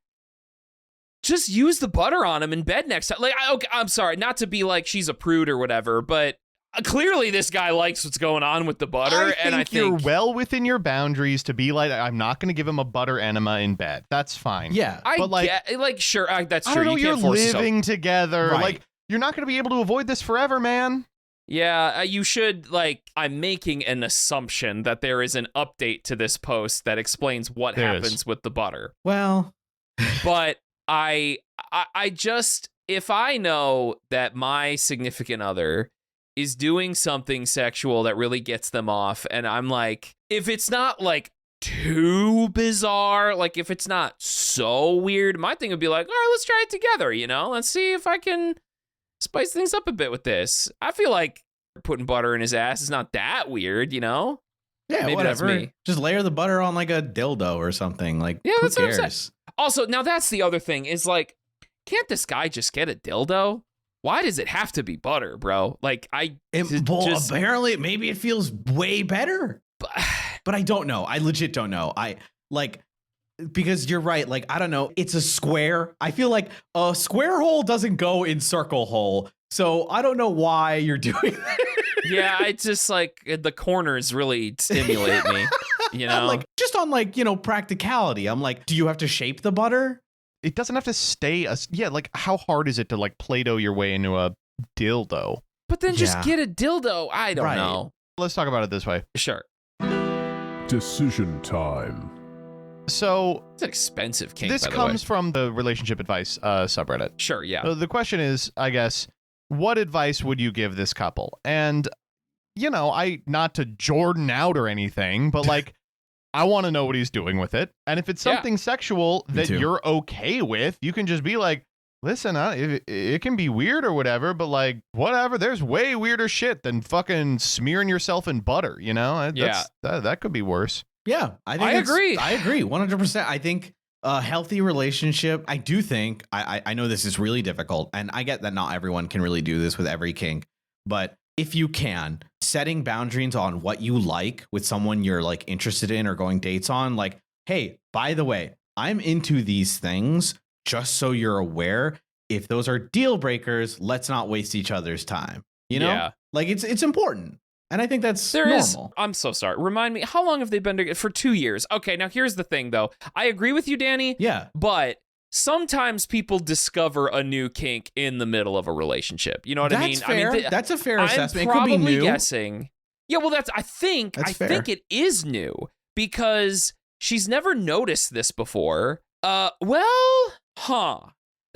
just use the butter on him in bed next time. Like, okay, I'm sorry, not to be like she's a prude or whatever, but clearly this guy likes what's going on with the butter, I think you're well within your boundaries to be like, I'm not going to give him a butter enema in bed. That's fine. Yeah. but like, sure, that's I true. don't know, You you're can't force living together. Right. Like, you're not going to be able to avoid this forever, man. Yeah, you should, like, I'm making an assumption that there is an update to this post that explains what There happens is. with the butter. Well, But I just, if I know that my significant other is doing something sexual that really gets them off, and I'm like, if it's not like too bizarre, like if it's not so weird, my thing would be like, all right, let's try it together, you know? Let's see if I can spice things up a bit with this. I feel like putting butter in his ass is not that weird, you know? yeah, Maybe that's whatever. me. Just layer the butter on like a dildo or something. Like, Yeah, who that's what I'm cares? saying. Also, now that's the other thing is like, can't this guy just get a dildo? Why does it have to be butter, bro? Like, Apparently, maybe it feels way better. But I don't know. I legit don't know. I like, because you're right. Like, I don't know. It's a square. I feel like a square hole doesn't go in circle hole. So I don't know why you're doing that. yeah, it's just like the corners really stimulate me, you know? Like, just on like, practicality. I'm like, do you have to shape the butter? It doesn't have to stay. Like, how hard is it to like Play-Doh your way into a dildo? But then just Yeah. get a dildo. I don't Right. know. Let's talk about it this way. Sure. Decision time. So It's an expensive kink, this by the comes way. from the relationship advice subreddit. Sure, yeah. So the question is, I guess, what advice would you give this couple? And, not to Jordan out or anything, but like, I want to know what he's doing with it. And if it's Yeah. something sexual Me that too. you're okay with, you can just be like, listen, it can be weird or whatever, but like, whatever. There's way weirder shit than fucking smearing yourself in butter, you know? That could be worse. Yeah, I agree. I agree 100%. I think a healthy relationship, I do think, I know this is really difficult, and I get that not everyone can really do this with every kink, but if you can, setting boundaries on what you like with someone you're like interested in or going dates on, like, hey, by the way, I'm into these things, just so you're aware. If those are deal breakers, let's not waste each other's time. You know, Yeah. like it's important. And I think that's There normal. is. I'm so sorry. Remind me, how long have they been together? For 2 years. Okay, now here's the thing, though. I agree with you, Danny. Yeah. But sometimes people discover a new kink in the middle of a relationship. You know what I mean? That's fair. I mean, That's a fair I'm assessment. It could probably be new. guessing. Yeah, well, I think That's fair. it is new because she's never noticed this before.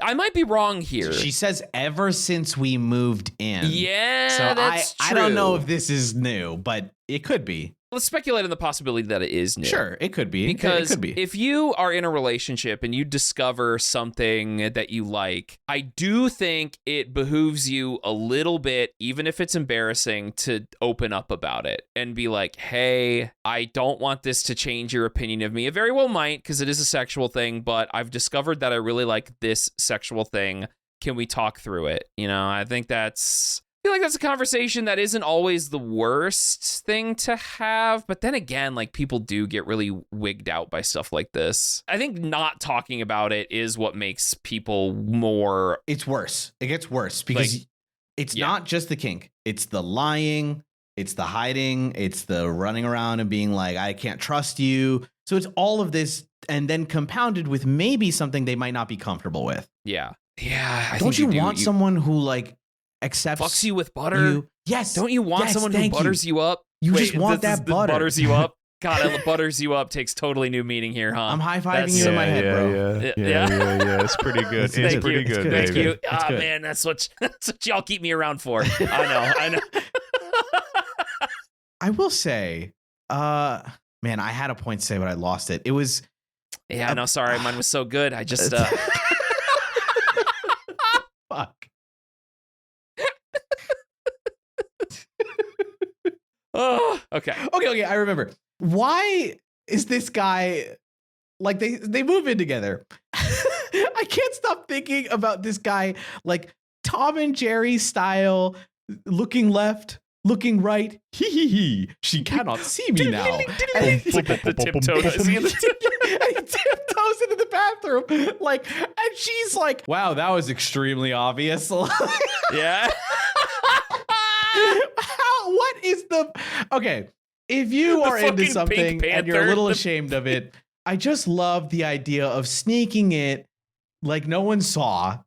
I might be wrong here. She says ever since we moved in. Yeah, So that's I don't know true. if this is new, but it could be. Let's speculate on the possibility that it is new. Sure, it could be. Because it could be. if you are in a relationship and you discover something that you like, I do think it behooves you a little bit, even if it's embarrassing, to open up about it and be like, hey, I don't want this to change your opinion of me. It very well might, because it is a sexual thing, but I've discovered that I really like this sexual thing. Can we talk through it? You know, I think that's feel like that's a conversation that isn't always the worst thing to have. But then again, like, people do get really wigged out by stuff like this. I think not talking about it is what makes people more. It's worse. It gets worse because it's not just the kink. It's the lying. It's the hiding. It's the running around and being like, I can't trust you. So it's all of this, and then compounded with maybe something they might not be comfortable with. Yeah. Yeah. Don't you want someone who like accepts fucks you with butter? You? Yes. Don't you want someone who butters you up? You just want that butter. Butters you up. God, butters you up takes totally new meaning here, huh? I'm high-fiving you in my head, bro. Yeah. It's pretty good. It's pretty good. Thank you. Ah, man, that's what y'all keep me around for. I know. I will say, man, I had a point to say, but I lost it. It was... Yeah, no, sorry. Mine was so good. I just... Fuck. Oh, okay. I remember. Why is this guy like they move in together? I can't stop thinking about this guy like Tom and Jerry style, looking left, looking right. Hee. She cannot see me now. And he tiptoes into the bathroom, like, and she's like, "Wow, that was extremely obvious." Yeah. What is the okay? If you are into something and you're a little ashamed of it, I just love the idea of sneaking it like no one saw,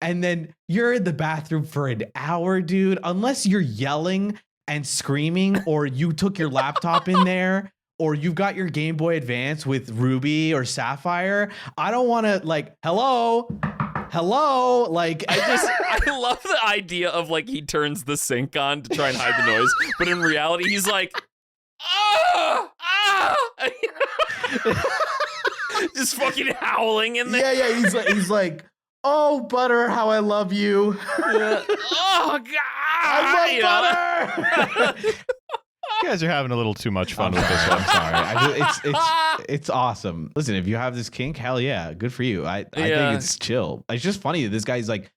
and then you're in the bathroom for an hour, dude. Unless you're yelling and screaming, or you took your laptop in there, or you've got your Game Boy Advance with Ruby or Sapphire. I don't want to like hello, like I love the idea of like he turns the sink on to try and hide the noise, but in reality he's like, just fucking howling in there. Yeah. He's like, oh, butter, how I love you. Oh God, I love butter. You guys are having a little too much fun with this one. I'm sorry. It's awesome. Listen, if you have this kink, hell yeah, good for you. I think it's chill. It's just funny that this guy's like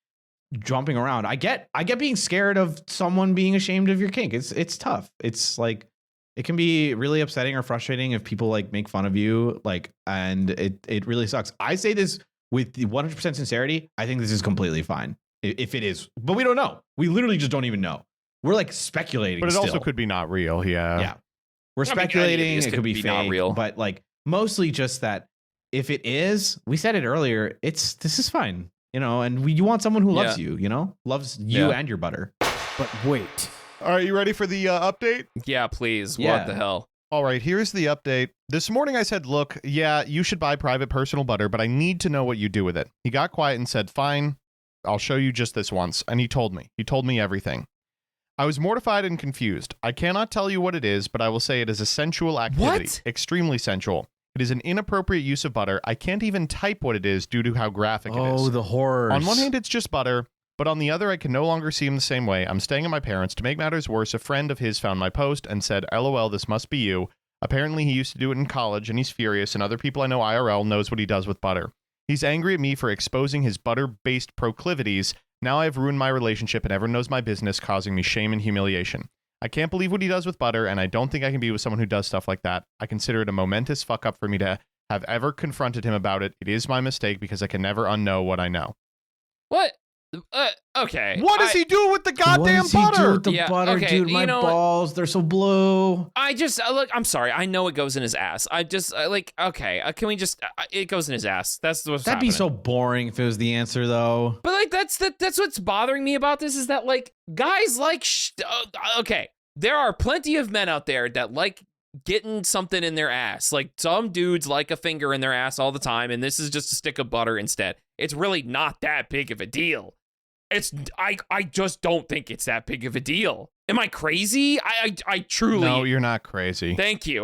jumping around. I get being scared of someone being ashamed of your kink. It's tough. It's like it can be really upsetting or frustrating if people like make fun of you, like, and it really sucks. I say this with 100% sincerity. I think this is completely fine if it is, but we don't know. We literally just don't even know. We're like speculating, but it still. also could be not real. Yeah. We're speculating. It could be fake, not real, but like mostly just that. If it is, we said it earlier. This is fine, and you want someone who loves you, loves you and your butter. But wait. All right, you ready for the update? Yeah, please. Yeah. What the hell? All right, here's the update. This morning I said, look, yeah, you should buy private personal butter, but I need to know what you do with it. He got quiet and said, fine, I'll show you just this once. And he told me everything. I was mortified and confused. I cannot tell you what it is, but I will say it is a sensual activity. What? Extremely sensual. It is an inappropriate use of butter. I can't even type what it is due to how graphic it is. Oh, the horrors. On one hand, it's just butter, but on the other, I can no longer see him the same way. I'm staying at my parents'. To make matters worse, a friend of his found my post and said, LOL, this must be you. Apparently, he used to do it in college, and he's furious, and other people I know IRL knows what he does with butter. He's angry at me for exposing his butter-based proclivities. Now I have ruined my relationship and everyone knows my business, causing me shame and humiliation. I can't believe what he does with butter, and I don't think I can be with someone who does stuff like that. I consider it a momentous fuck-up for me to have ever confronted him about it. It is my mistake because I can never unknow what I know. What? Okay. What does he do with the goddamn what does he butter? do with the butter, okay, dude? My balls, they're so blue. I just look. I'm sorry. I know it goes in his ass. I just like. Okay. Can we just? It goes in his ass. That's what's. That'd happening. be so boring if it was the answer, though. But like, that's what's bothering me about this is that like guys like. Okay, there are plenty of men out there that like getting something in their ass. Like some dudes like a finger in their ass all the time, and this is just a stick of butter instead. It's really not that big of a deal. I just don't think it's that big of a deal. Am I crazy? I truly. No, you're not crazy. Thank you.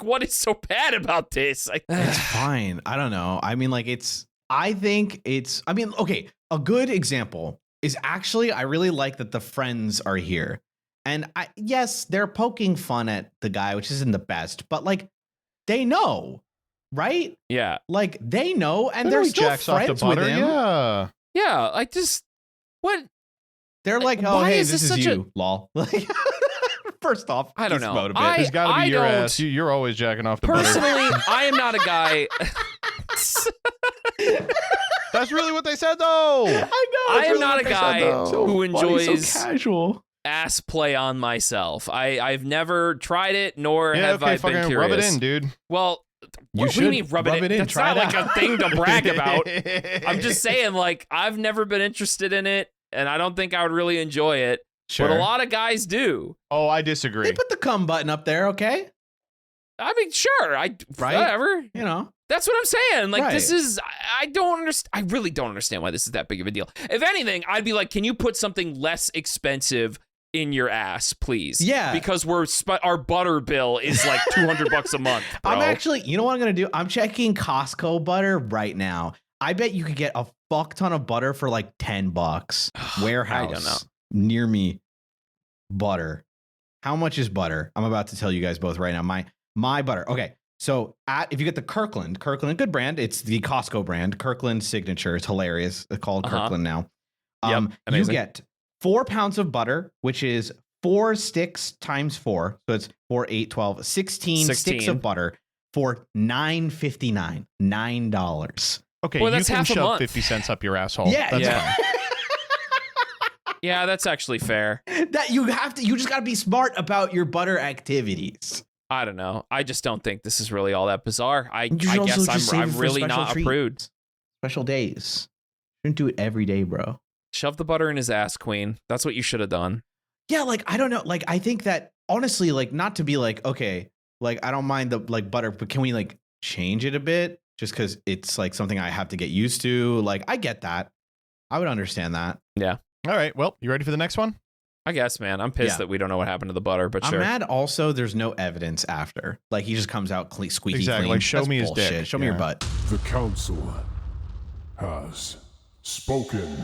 What is so bad about this? It's fine. I don't know. I mean, okay. A good example is actually, I really like that the friends are here. And yes, they're poking fun at the guy, which isn't the best, but like, they know, right? Yeah. Like, they know, and they're still friends with him. Yeah. Yeah, like just what? They're like, oh, why hey, is this is such you, lol. Like, first off, I don't beast know. mode a bit. There's got to be I your don't- ass. You're always jacking off the butter. Personally, I am not a guy. That's really what they said, though. I know. I am not a guy who enjoys so casual. ass play on myself. I've never tried it, nor Yeah, have okay, I been fucking curious. rub it in, dude. Well, You what do you should mean rub it in? That's try not it like out. a thing to brag about. I'm just saying, like, I've never been interested in it, and I don't think I would really enjoy it. Sure. But a lot of guys do. Oh, I They disagree. put the cum button up there, okay? I mean, sure, Right? whatever. You know. That's what I'm saying. Like, this Right. is, I don't understand. I really don't understand why this is that big of a deal. If anything, I'd be like, can you put something less expensive in your ass, please? Yeah. Because our butter bill is like $200 a month. Bro. I'm actually, you know what I'm going to do? I'm checking Costco butter right now. I bet you could get a fuck ton of butter for like $10. Warehouse. I don't know. Near me. Butter. How much is butter? I'm about to tell you guys both right now. My butter. Okay. So if you get the Kirkland, good brand. It's the Costco brand. Kirkland Signature. It's hilarious. It's called Kirkland now. Yep, You amazing. get 4 pounds of butter, which is 4 sticks times 4. So it's 4, 8, 12, 16 sticks 16. of butter for $9.59. $9. Okay, Well, you that's can half a shove month. 50 cents up your asshole. Yeah, That's yeah. fine. Yeah, that's actually fair. That you just got to be smart about your butter activities. I don't know. I just don't think this is really all that bizarre. I You should also guess just save it I'm for really special not a treats. prude. Special days. Shouldn't do it every day, bro. Shove the butter in his ass, queen. That's what you should have done. Yeah, like I don't know. Like I think that honestly, like not to be like, okay, like I don't mind the like butter, but can we like change it a bit? Just because it's like something I have to get used to. Like I get that. I would understand that. All right, well, you ready for the next one? I guess, man. I'm pissed Yeah. that we don't know what happened to the butter, but I'm sure. mad also there's no evidence after. Like he just comes out squeaky Exactly, clean. like, show That's me his bullshit. dick. Show me your Yeah. butt. The Council has spoken.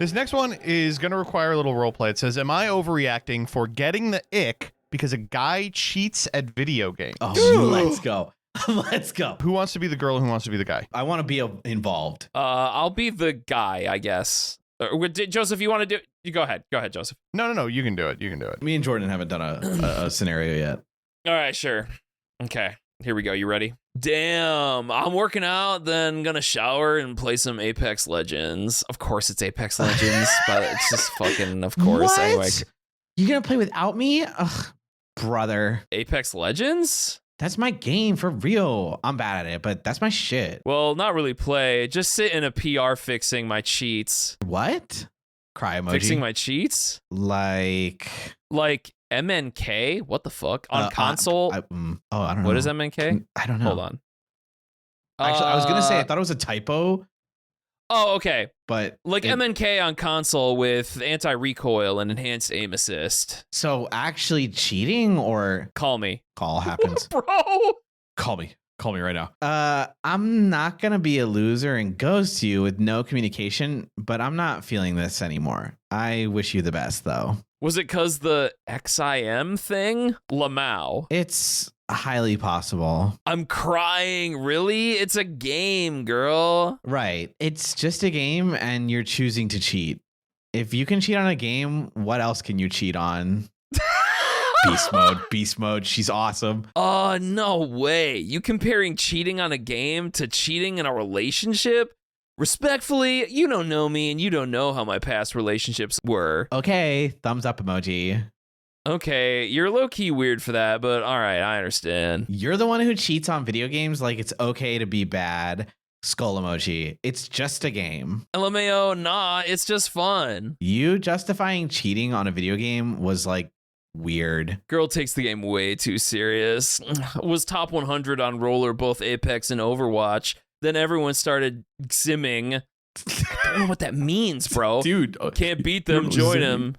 This next one is going to require a little role play. It says, am I overreacting for getting the ick because a guy cheats at video games? Oh, let's go. Let's go. Who wants to be the girl and who wants to be the guy? I want to be involved. I'll be the guy, I guess. Joseph, you want to do it? You go ahead. Go ahead, Joseph. No, you can do it. You can do it. Me and Jordan haven't done a scenario yet. All right, sure. Okay, here we go. You ready? Damn, I'm working out, then gonna shower and play some Apex Legends. Of course it's Apex Legends, but it's just fucking, of course. What? Anyway, You gonna play without me? Ugh, brother. Apex Legends? That's my game for real. I'm bad at it, but that's my shit. Well, not really play. Just sit in a PR fixing my cheats. What? Cry emoji. Fixing my cheats? like Like MNK? What the fuck? On console? I don't know. What is MNK? I don't know. Hold on. Actually, I was gonna say I thought it was a typo, Oh, okay. but Like MNK on console with anti-recoil and enhanced aim assist. So actually cheating or Call me. call happens. Bro! Call me right now. I'm not gonna be a loser and ghost you with no communication, but I'm not feeling this anymore. I wish you the best though. Was it because the XIM thing? Lamau. It's highly possible. I'm crying. Really? It's a game, girl. Right. It's just a game and you're choosing to cheat. If you can cheat on a game, what else can you cheat on? Beast mode. She's awesome. Oh, no way. You comparing cheating on a game to cheating in a relationship? Respectfully, you don't know me and you don't know how my past relationships were. Okay, thumbs up emoji. Okay, you're low-key weird for that, but all right, I understand. You're the one who cheats on video games like it's okay to be bad. Skull emoji. It's just a game. LMAO, nah, it's just fun. You justifying cheating on a video game was like weird. Girl takes the game way too serious. Was top 100 on roller both Apex and Overwatch. Then everyone started simming. I don't know what that means, bro. Dude, Can't beat them, join them.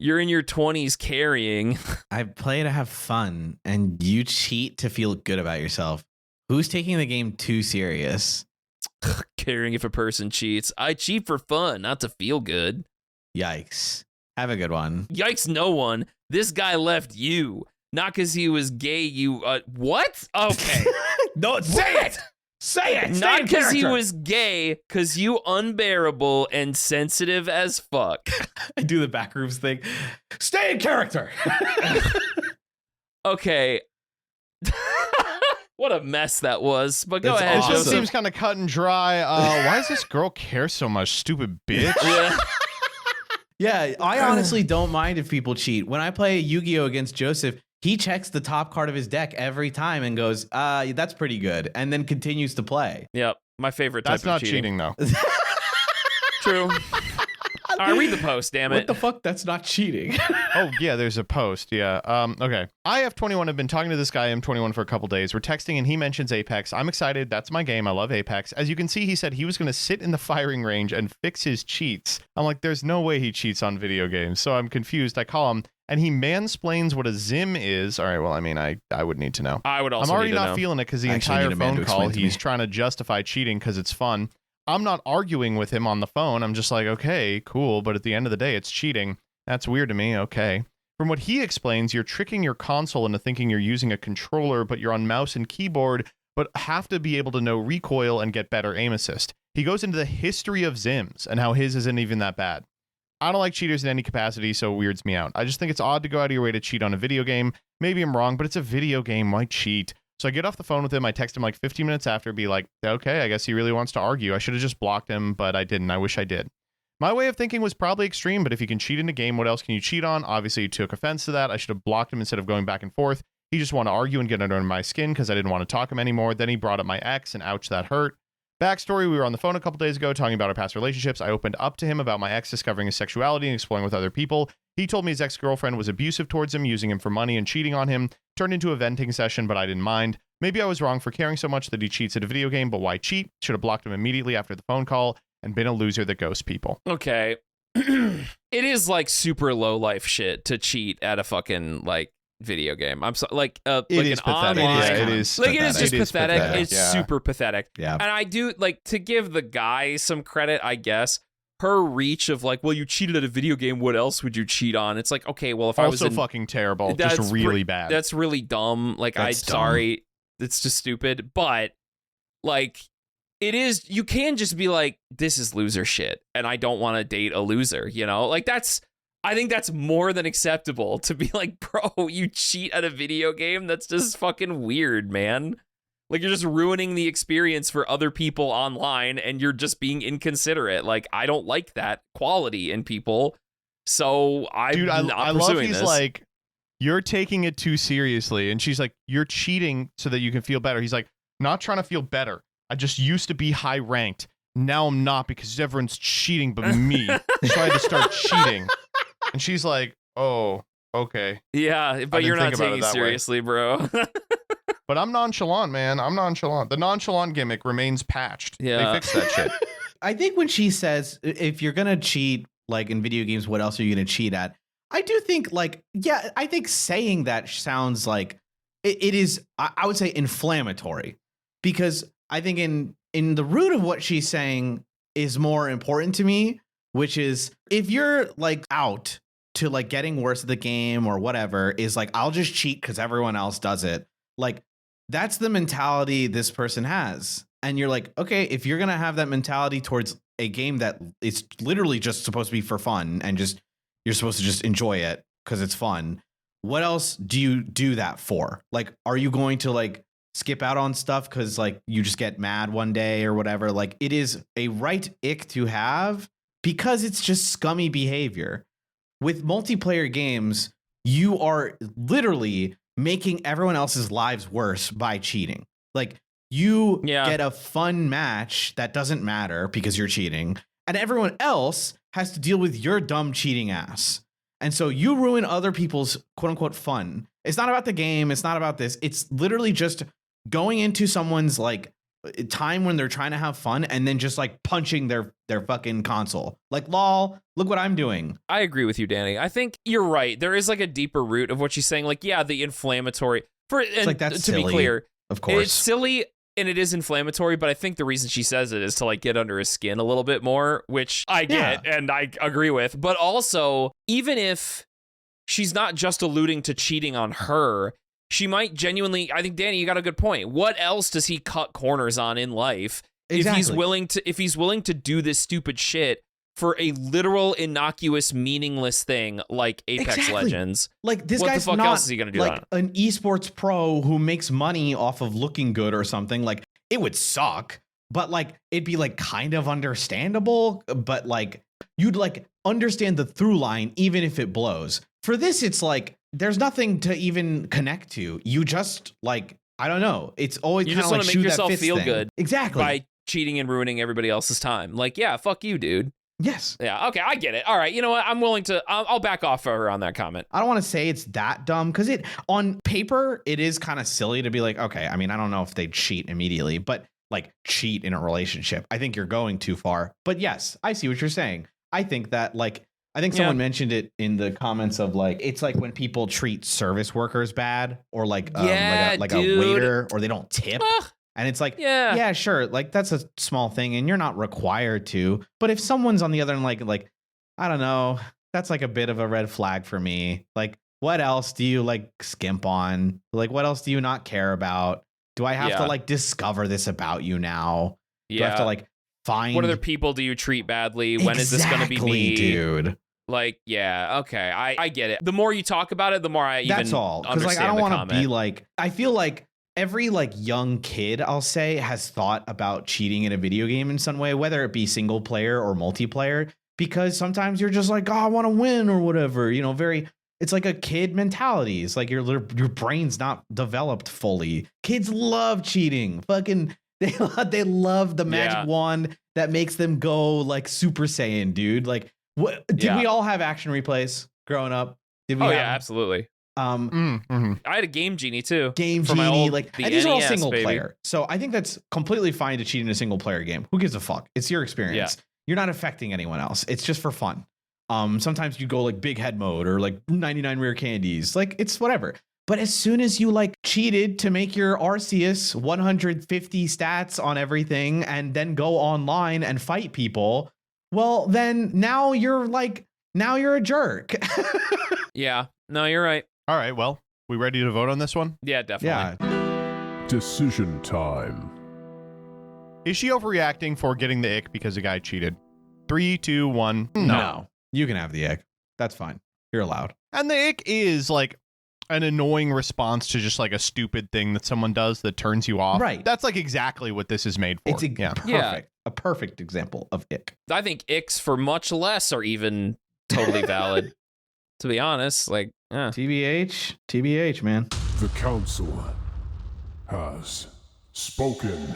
You're in your 20s carrying. I play to have fun and you cheat to feel good about yourself. Who's taking the game too serious? Caring if a person cheats. I cheat for fun, not to feel good. Yikes. Have a good one. Yikes, no one. This guy left you. Not because he was gay, you... what? Okay. No, say it. Say it. Not because he was gay, because you unbearable and sensitive as fuck. I do the backrooms thing. Stay in character. Okay. What a mess that was. But go That's ahead, It awesome. just Joseph. seems kind of cut and dry. Why does this girl care so much, stupid bitch? Yeah. Yeah, I honestly don't mind if people cheat. When I play Yu-Gi-Oh against Joseph, he checks the top card of his deck every time and goes, that's pretty good, and then continues to play. Yep. My favorite type That's of not cheating. cheating, though. True. All right, read the post, damn What it. the fuck? That's not cheating. Oh, yeah, there's a post. Yeah. Okay. IF21 have been talking to this guy, M21, for a couple days. We're texting and he mentions Apex. I'm excited. That's my game. I love Apex. As you can see, he said he was going to sit in the firing range and fix his cheats. I'm like, there's no way he cheats on video games. So I'm confused. I call him and he mansplains what a Zim is. All right. Well, I mean, I would need to know. I would also I'm already need to not know. feeling it because the I actually entire need a man to phone explain call, to he's me. trying to justify cheating because it's fun. I'm not arguing with him on the phone. I'm just like, okay, cool. But at the end of the day, it's cheating. That's weird to me. Okay. From what he explains, you're tricking your console into thinking you're using a controller, but you're on mouse and keyboard, but have to be able to know recoil and get better aim assist. He goes into the history of Zims and how his isn't even that bad. I don't like cheaters in any capacity, so it weirds me out. I just think it's odd to go out of your way to cheat on a video game. Maybe I'm wrong, but it's a video game. Why cheat? So I get off the phone with him. I text him like 15 minutes after, be like, okay, I guess he really wants to argue. I should have just blocked him, but I didn't. I wish I did. My way of thinking was probably extreme, but if you can cheat in a game, what else can you cheat on? Obviously, he took offense to that. I should have blocked him instead of going back and forth. He just wanted to argue and get under my skin because I didn't want to talk him anymore. Then he brought up my ex, and ouch, that hurt. Backstory, we were on the phone a couple days ago talking about our past relationships. I opened up to him about my ex discovering his sexuality and exploring with other people. He told me his ex-girlfriend was abusive towards him, using him for money and cheating on him. Turned into a venting session, but I didn't mind. Maybe I was wrong for caring so much that he cheats at a video game, but why cheat? Should have blocked him immediately after the phone call and been a loser that ghosts people. Okay. It is like super low life shit to cheat at a fucking like video game. I'm so like It like is an pathetic. online. Yeah, it is. Like it is just It is pathetic. pathetic, It's yeah. super pathetic. Yeah. And I do like to give the guy some credit, I guess. Her reach of like, well, you cheated at a video game. What else would you cheat on? It's like, okay, well, if I was Also in, fucking terrible. That's Just really bad. that's really dumb. Like, I'm That's dumb. sorry, it's just stupid. But like, it is. You can just be like, this is loser shit, and I don't want to date a loser. You know, like that's. I think that's more than acceptable to be like, bro, you cheat at a video game. That's just fucking weird, man. Like you're just ruining the experience for other people online and you're just being inconsiderate. Like I don't like that quality in people. So I'm not I love pursuing he's this. like, you're taking it too seriously. And she's like, you're cheating so that you can feel better. He's like, not trying to feel better. I just used to be high ranked. Now I'm not because everyone's cheating but me. So I had to start cheating. And she's like, oh, okay. Yeah, but you're didn't not think about taking it it that way. seriously, bro. But I'm nonchalant, man. I'm nonchalant. The nonchalant gimmick remains patched. Yeah. They fixed that shit. I think when she says, if you're going to cheat, like in video games, what else are you going to cheat at? I do think like, yeah, I think saying that sounds like it is, I would say inflammatory, because I think in the root of what she's saying is more important to me, which is if you're like out to like getting worse at the game or whatever, is like, I'll just cheat because everyone else does it. Like that's the mentality this person has. And you're like, okay, if you're going to have that mentality towards a game that it's literally just supposed to be for fun and just you're supposed to just enjoy it because it's fun, what else do you do that for? Like, are you going to like skip out on stuff because like you just get mad one day or whatever? Like it is a right ick to have because it's just scummy behavior. With multiplayer games, you are literally making everyone else's lives worse by cheating. Like you get a fun match that doesn't matter because you're cheating, and everyone else has to deal with your dumb cheating ass. And so you ruin other people's quote unquote fun. It's not about the game. It's not about this. It's literally just going into someone's like time when they're trying to have fun and then just like punching their fucking console. Like, lol, look what I'm doing. I agree with you, Danny. I think you're right. There is like a deeper root of what she's saying. Like, yeah, the inflammatory and like, that's to silly, be clear, of course. it's silly and it is inflammatory, but I think the reason she says it is to like get under his skin a little bit more, which I get and I agree with. But also, even if she's not just alluding to cheating on her, she might genuinely, I think, Danny, you got a good point. What else does he cut corners on in life Exactly. if he's willing to do this stupid shit for a literal, innocuous, meaningless thing like Apex Legends? Like, this what guy's the fuck not else is he gonna do like that? an esports pro who makes money off of looking good or something. Like, it would suck, but like it'd be like kind of understandable, but like you'd like understand the through line even if it blows. For this, it's like there's nothing to even connect to. You just like, I don't know. It's always You kind just of want like to make shoot yourself that fist feel thing. good Exactly. by cheating and ruining everybody else's time. Like, yeah, fuck you, dude. Yes. Yeah, okay, I get it. All right, you know what? I'm willing to. I'll back off her on that comment. I don't want to say it's that dumb because it on paper it is kind of silly to be like, okay, I mean, I don't know if they'd cheat immediately, but like cheat in a relationship, I think you're going too far. But yes, I see what you're saying. I think that like, I think someone mentioned it in the comments of like, it's like when people treat service workers bad or like a waiter, or they don't tip. And it's like, yeah, sure. Like, that's a small thing and you're not required to. But if someone's on the other end, like, I don't know, that's like a bit of a red flag for me. Like, what else do you like skimp on? Like, what else do you not care about? Do I have to like discover this about you now? Do I have to like find what other people do you treat badly? When is this going to be me? Dude? Like, yeah, okay, I get it. The more you talk about it, the more I even that's all. Because like, I don't want to be like, I feel like every like young kid, I'll say, has thought about cheating in a video game in some way, whether it be single player or multiplayer, because sometimes you're just like, oh, I want to win or whatever, you know, it's like a kid mentality. It's like your brain's not developed fully. Kids love cheating. Fucking, they love the magic wand that makes them go like Super Saiyan, dude. Like, what did we all have action replays growing up? Did we? Oh, yeah, absolutely. I had a Game Genie too. Game Genie, and these are all single player. So I think that's completely fine to cheat in a single player game. Who gives a fuck? It's your experience. You're not affecting anyone else. It's just for fun. Sometimes you go like big head mode or like 99 rare candies. Like, it's whatever. But as soon as you like cheated to make your Arceus 150 stats on everything and then go online and fight people, well, then now you're a jerk. Yeah, no, you're right. All right, well, we ready to vote on this one? Yeah, definitely. Yeah. Decision time. Is she overreacting for getting the ick because a guy cheated? 3, 2, 1. No. You can have the ick. That's fine. You're allowed. And the ick is like an annoying response to just like a stupid thing that someone does that turns you off. Right. That's like exactly what this is made for. It's perfect. A perfect example of ick. I think icks for much less are even totally valid. To be honest, like, TBH, man. The Council has spoken.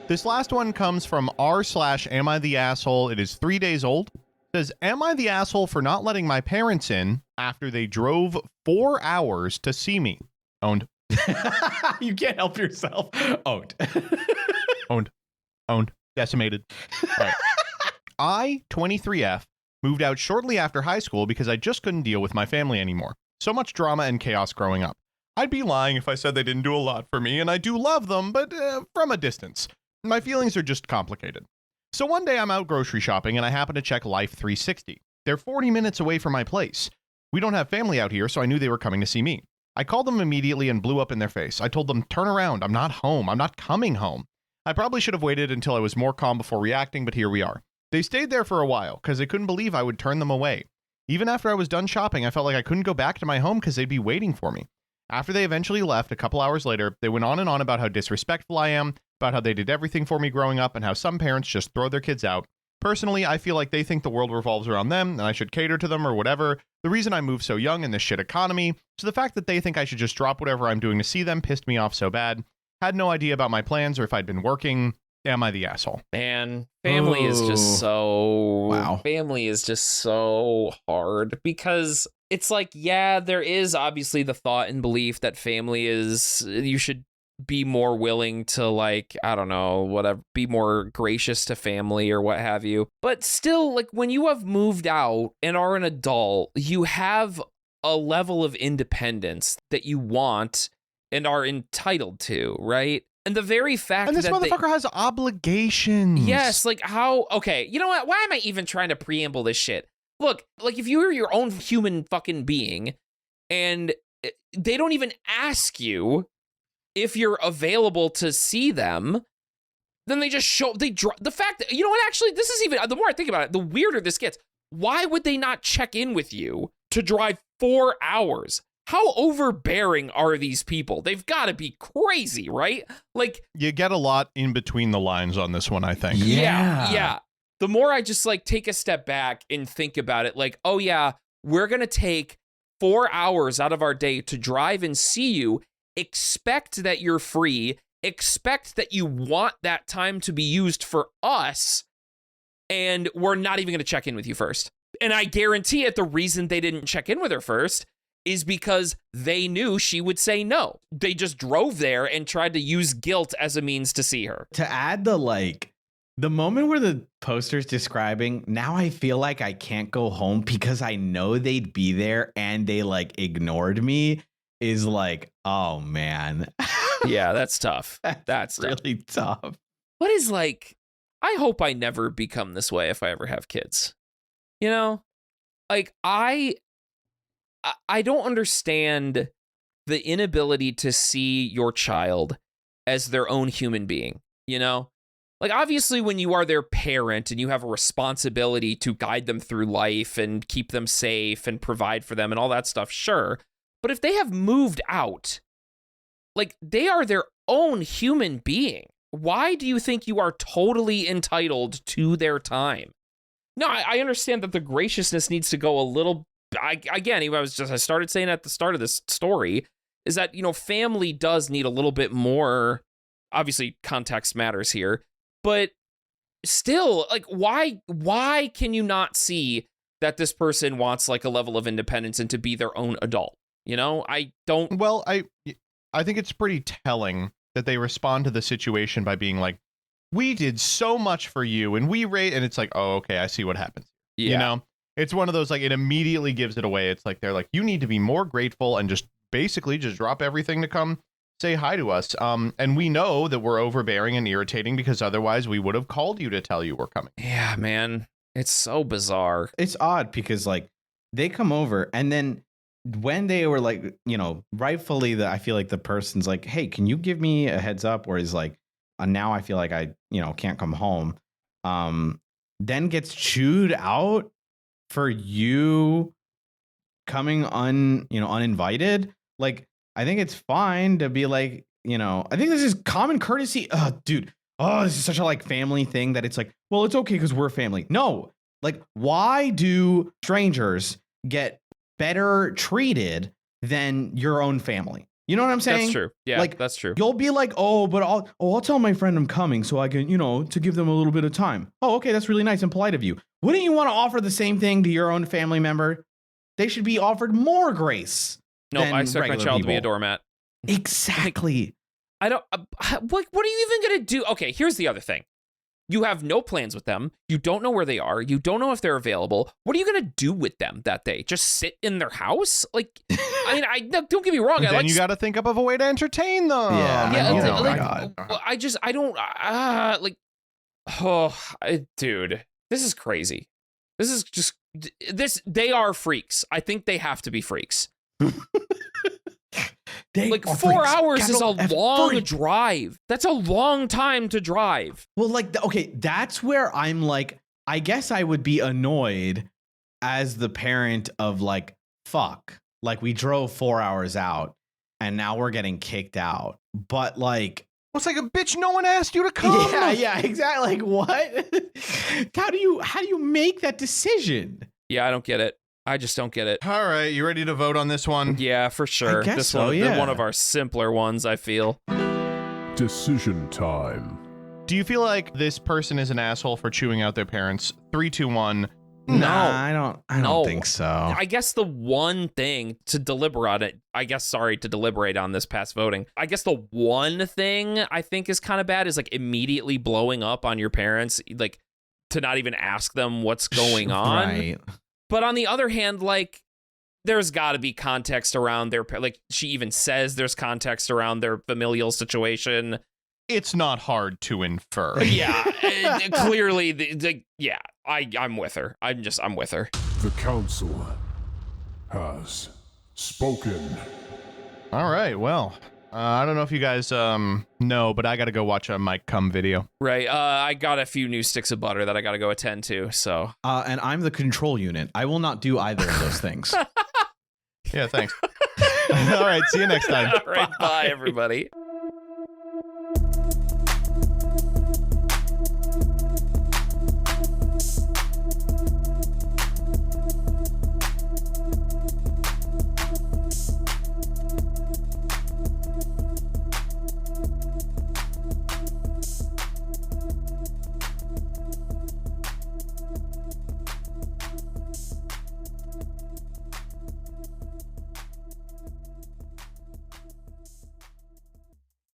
This last one comes from r/am I the asshole. It is 3 days old. It says, am I the asshole for not letting my parents in after they drove 4 hours to see me? Owned. You can't help yourself. Owned. Decimated. All right. I, 23F, moved out shortly after high school because I just couldn't deal with my family anymore. So much drama and chaos growing up. I'd be lying if I said they didn't do a lot for me, and I do love them, but from a distance. My feelings are just complicated. So one day I'm out grocery shopping and I happen to check Life 360. They're 40 minutes away from my place. We don't have family out here, so I knew they were coming to see me. I called them immediately and blew up in their face. I told them, turn around, I'm not home, I'm not coming home. I probably should have waited until I was more calm before reacting, but here we are. They stayed there for a while because they couldn't believe I would turn them away. Even after I was done shopping, I felt like I couldn't go back to my home because they'd be waiting for me. After they eventually left, a couple hours later, they went on and on about how disrespectful I am, about how they did everything for me growing up, and how some parents just throw their kids out. Personally, I feel like they think the world revolves around them, and I should cater to them or whatever. The reason I moved so young in this shit economy, so the fact that they think I should just drop whatever I'm doing to see them pissed me off so bad. Had no idea about my plans or if I'd been working. Am I the asshole? Man, family is just so... Wow. Family is just so hard because it's like, yeah, there is obviously the thought and belief that family is... You should be more willing to, like, I don't know, whatever, be more gracious to family or what have you. But still, like, when you have moved out and are an adult, you have a level of independence that you want and are entitled to, right? And the very fact that this motherfucker has obligations. Yes, like how... Okay, you know what? Why am I even trying to preamble this shit? Look, like if you were your own human fucking being and they don't even ask you if you're available to see them. Then they just show, the fact that, you know what, actually, this is even, the more I think about it, the weirder this gets. Why would they not check in with you to drive 4 hours? How overbearing are these people? They've got to be crazy, right? Like, you get a lot in between the lines on this one, I think. Yeah. The more I just like take a step back and think about it, like, oh yeah, we're going to take 4 hours out of our day to drive and see you, expect that you're free, expect that you want that time to be used for us, and we're not even going to check in with you first. And I guarantee it, the reason they didn't check in with her first is because they knew she would say no. They just drove there and tried to use guilt as a means to see her. To add the moment where the poster's describing, now I feel like I can't go home because I know they'd be there and they like ignored me, is like, oh man. Yeah, that's tough. That's really tough. What is like, I hope I never become this way if I ever have kids. You know, like I don't understand the inability to see your child as their own human being, you know? Like, obviously, when you are their parent and you have a responsibility to guide them through life and keep them safe and provide for them and all that stuff, sure. But if they have moved out, like, they are their own human being. Why do you think you are totally entitled to their time? No, I understand that the graciousness needs to go a little. I started saying at the start of this story is that, you know, family does need a little bit more. Obviously, context matters here, but still, like, why can you not see that this person wants like a level of independence and to be their own adult? You know, I don't. Well, I think it's pretty telling that they respond to the situation by being like, we did so much for you and and it's like, oh, okay, I see what happens. Yeah. You know, it's one of those, like, it immediately gives it away. It's like, they're like, you need to be more grateful and just basically just drop everything to come say hi to us. And we know that we're overbearing and irritating because otherwise we would have called you to tell you we're coming. Yeah, man. It's so bizarre. It's odd because like they come over and then when they were like, you know, rightfully I feel like the person's like, hey, can you give me a heads up? Or is like, now I feel like I, you know, can't come home. Then gets chewed out for you coming uninvited. Like, I think it's fine to be like, you know, I think this is common courtesy. Dude. Oh, this is such a like family thing that it's like, well, it's okay because we're family. No, like, why do strangers get better treated than your own family? You know what I'm saying? That's true. Yeah, like, that's true. You'll be like, oh, but I'll tell my friend I'm coming so I can, you know, to give them a little bit of time. Oh, okay, that's really nice and polite of you. Wouldn't you want to offer the same thing to your own family member? They should be offered more grace. No, I expect my child to be a doormat. Exactly. I don't. What are you even gonna do? Okay, here's the other thing. You have no plans with them. You don't know where they are. You don't know if they're available. What are you gonna do with them that day? Just sit in their house? Like, I mean, don't get me wrong. Then you got to think up of a way to entertain them. Dude, this is crazy. This is just They are freaks. I think they have to be freaks. Like 4 hours is a long drive. That's a long time to drive. Well, like, okay, that's where I'm like, I guess I would be annoyed as the parent of like, fuck, like we drove 4 hours out and now we're getting kicked out. But like, well, it's like, a bitch, no one asked you to come. Yeah, exactly. Like, what? How do you make that decision? Yeah, I don't get it. I just don't get it. All right, you ready to vote on this one? Yeah, for sure. I guess this so, one, yeah. One of our simpler ones, I feel. Decision time. Do you feel like this person is an asshole for chewing out their parents? 3, 2, 1. No, I don't think so. I guess the one thing to deliberate on this past voting. I guess the one thing I think is kind of bad is like immediately blowing up on your parents, like to not even ask them what's going on. Right. But on the other hand, like, there's got to be context around their, like, she even says there's context around their familial situation. It's not hard to infer. Yeah, clearly, I'm with her. I'm with her. The Council has spoken. All right. Well, I don't know if you guys know, but I got to go watch a Mike Cum video. Right. I got a few new sticks of butter that I got to go attend to. So. And I'm the control unit. I will not do either of those things. Yeah, thanks. All right. See you next time. All right. Bye, everybody.